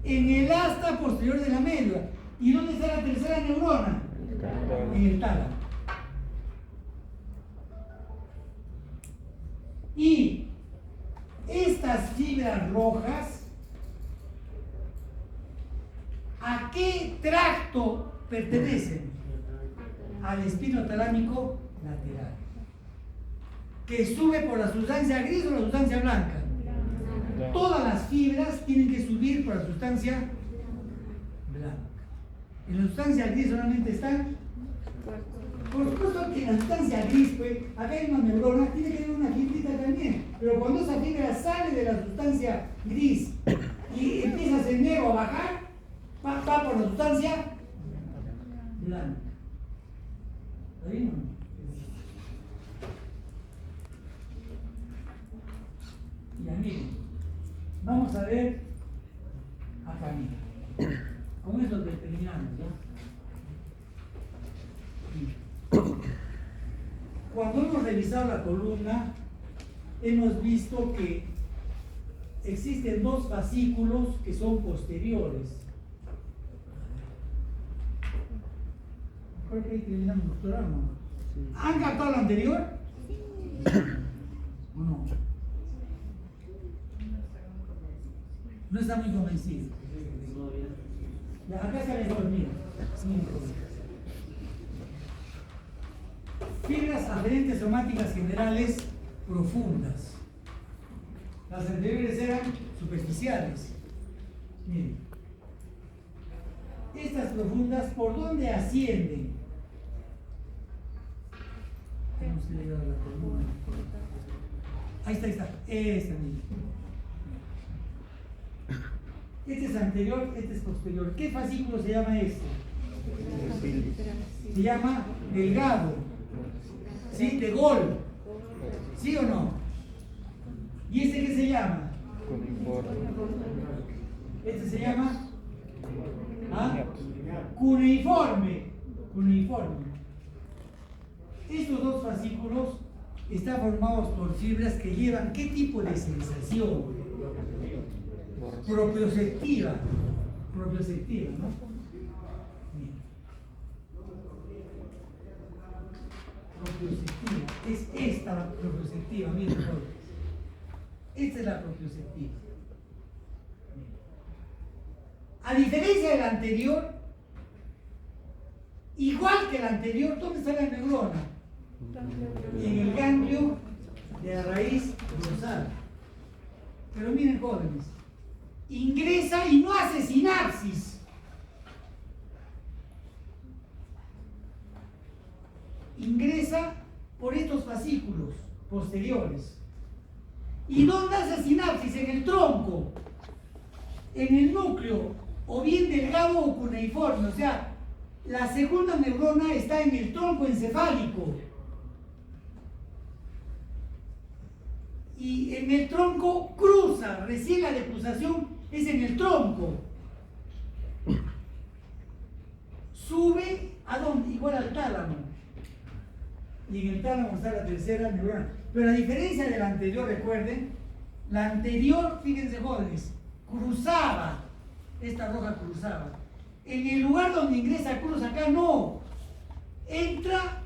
En el asta posterior de la médula. ¿Y dónde está la tercera neurona? En el tálamo. Y estas fibras rojas, ¿a qué tracto pertenecen? Al espinotalámico lateral, que sube por la sustancia gris o la sustancia blanca. Todas las fibras tienen que subir por la sustancia blanca. En la sustancia gris solamente están. Por supuesto que en la sustancia gris, pues, acá hay una neurona, tiene que haber una fibrita también. Pero cuando esa fibra sale de la sustancia gris y empieza a ascender o a bajar, va por la sustancia blanca. ¿Está bien o no? Ya miren, vamos a ver acá, miren. Con esto terminamos, ¿ya? Cuando hemos revisado la columna, hemos visto que existen 2 fascículos que son posteriores. Creo que ahí terminamos, doctora, ¿no? ¿Han captado lo anterior? ¿O no? No está muy convencido. Ya, acá está el dormido. Fibras aferentes somáticas generales profundas. Las anteriores eran superficiales. Miren. Estas profundas, ¿por dónde ascienden? Hemos llegado a la columna. Ahí está. Esta misma. Este es anterior, este es posterior. ¿Qué fascículo se llama este? Se llama delgado. ¿Sí? De Gol. ¿Sí o no? ¿Y este qué se llama? Este se llama cuneiforme. Estos 2 fascículos están formados por fibras que llevan ¿qué tipo de sensación? Propioceptiva, ¿no? Bien. Propioceptiva, es esta la propioceptiva, miren todos. Esta es la propioceptiva. A diferencia del anterior, igual que el anterior, ¿dónde está la neurona? En el ganglio de la raíz dorsal. Pero miren, jóvenes, ingresa y no hace sinapsis. Ingresa por estos fascículos posteriores. ¿Y dónde hace sinapsis? En el tronco, en el núcleo, o bien delgado o cuneiforme. O sea, la segunda neurona está en el tronco encefálico. Y en el tronco cruza, recién la decruzación es en el tronco. Sube ¿a dónde? Igual al tálamo. Y en el tálamo está la tercera neurona. Pero a diferencia de la anterior, recuerden, la anterior, fíjense jóvenes, cruzaba esta roja cruzaba. En el lugar donde ingresa cruz, acá no. Entra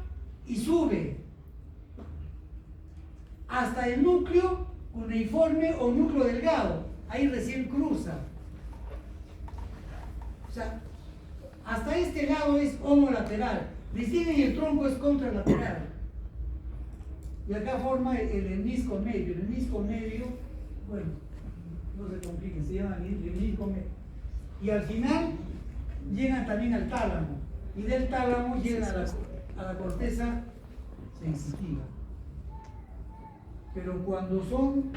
y sube hasta el núcleo cuneiforme o núcleo delgado. Ahí recién cruza. O sea, hasta este lado es homolateral. Recién en el tronco es contralateral. Y acá forma el menisco medio. El menisco medio, bueno, no se compliquen, se llama el menisco medio. Y al final llegan también al tálamo. Y del tálamo llegan a la corteza sensitiva. Pero cuando son,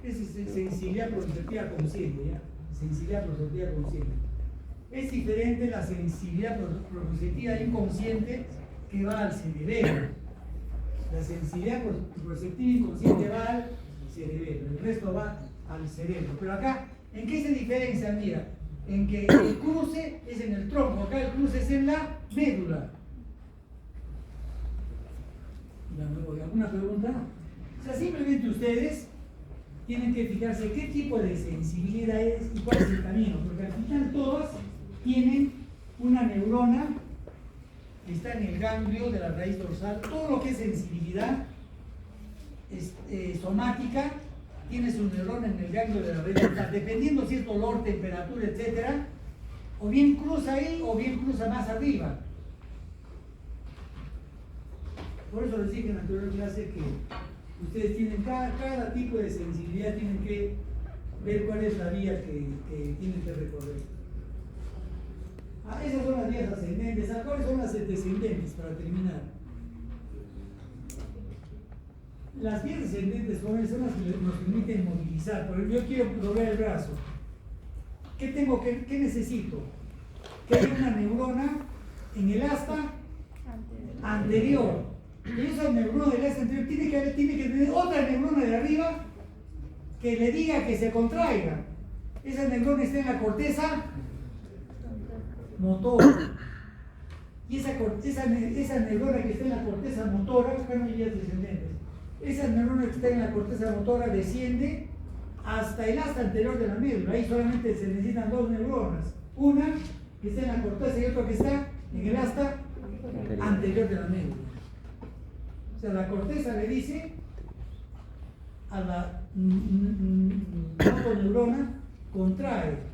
es sensibilidad proprioceptiva consciente, ¿ya? Sensibilidad proprioceptiva consciente. Es diferente la sensibilidad proprioceptiva inconsciente que va al cerebelo. La sensibilidad proprioceptiva inconsciente va al cerebelo, el resto va al cerebro. Pero acá, ¿en qué se diferencia? Mira, en que el cruce es en el tronco, acá el cruce es en la médula. ¿Alguna pregunta? O sea, simplemente ustedes tienen que fijarse qué tipo de sensibilidad es y cuál es el camino, porque al final todas tienen una neurona que está en el ganglio de la raíz dorsal. Todo lo que es sensibilidad somática tiene su neurona en el ganglio de la raíz dorsal, dependiendo si es dolor, temperatura, etcétera, o bien cruza ahí o bien cruza más arriba. Por eso les dije en la anterior clase que ustedes tienen cada tipo de sensibilidad, tienen que ver cuál es la vía que tienen que recorrer. Esas son las vías ascendentes. ¿Cuáles son las descendentes para terminar? Las vías descendentes son las que nos permiten movilizar. Por ejemplo, yo quiero doblar el brazo. ¿Qué necesito? Que haya una neurona en el asta anterior. Y esa neurona del asta anterior tiene que tener otra neurona de arriba que le diga que se contraiga. Esa neurona está en la corteza motora. Y esa neurona que está en la corteza motora, acá no hay vías descendentes, esa neurona que está en la corteza motora desciende hasta el asta anterior de la médula. Ahí solamente se necesitan dos neuronas. Una que está en la corteza y otra que está en el asta anterior de la médula. O sea, la corteza le dice a la motoneurona, contrae.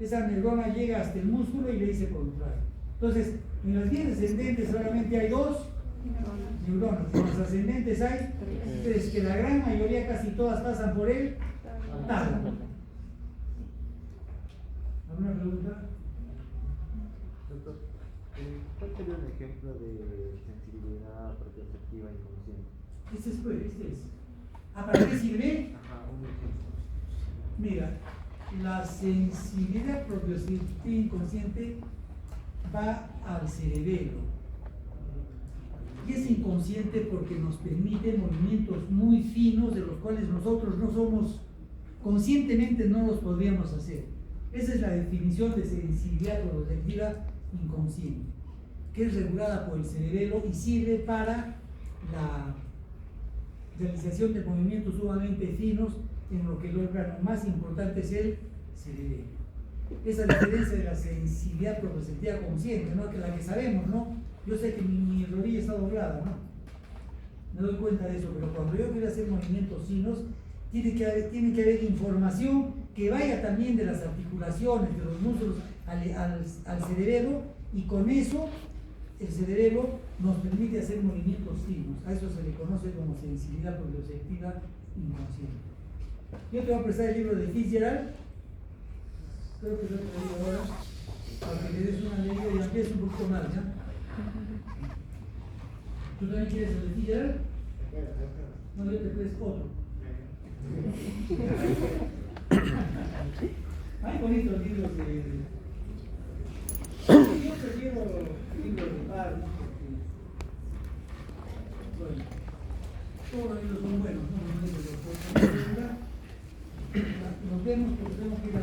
Esa neurona llega hasta el músculo y le dice contrae. Entonces, en las vías descendentes solamente hay dos neuronas. En las ascendentes hay tres, que la gran mayoría, casi todas, pasan por el tálamo. ¿Alguna pregunta? Doctor, ¿cuál sería un ejemplo de sensibilidad proprioceptiva inconsciente? Este es. ¿Para qué sirve? Ajá, un ejemplo. Mira, la sensibilidad proprioceptiva inconsciente va al cerebelo. Y es inconsciente porque nos permite movimientos muy finos de los cuales nosotros no somos, conscientemente no los podríamos hacer. Esa es la definición de sensibilidad proprioceptiva inconsciente, que es regulada por el cerebelo y sirve para la realización de movimientos sumamente finos en lo que el órgano más importante es el cerebelo. Esa diferencia de la sensibilidad proprioceptiva consciente, ¿no? Que la que sabemos, ¿no? Yo sé que mi rodilla está doblada, ¿no? Me doy cuenta de eso, pero cuando yo quiero hacer movimientos finos, tiene que haber información que vaya también de las articulaciones, de los músculos al cerebelo, y con eso el cerebelo nos permite hacer movimientos finos. A eso se le conoce como sensibilidad proprioceptiva inconsciente. Yo te voy a prestar el libro de Fitzgerald, creo que lo he traído ahora, para que le des una leída y empieces un poquito más, ¿ya? ¿Tú también quieres el de Fitzgerald? No, yo te presto otro. Hay bonitos libros de... Yo prefiero libros de par, ¿no? Porque, bueno, todos los libros son buenos, ¿no? Nos vemos porque tenemos que ir a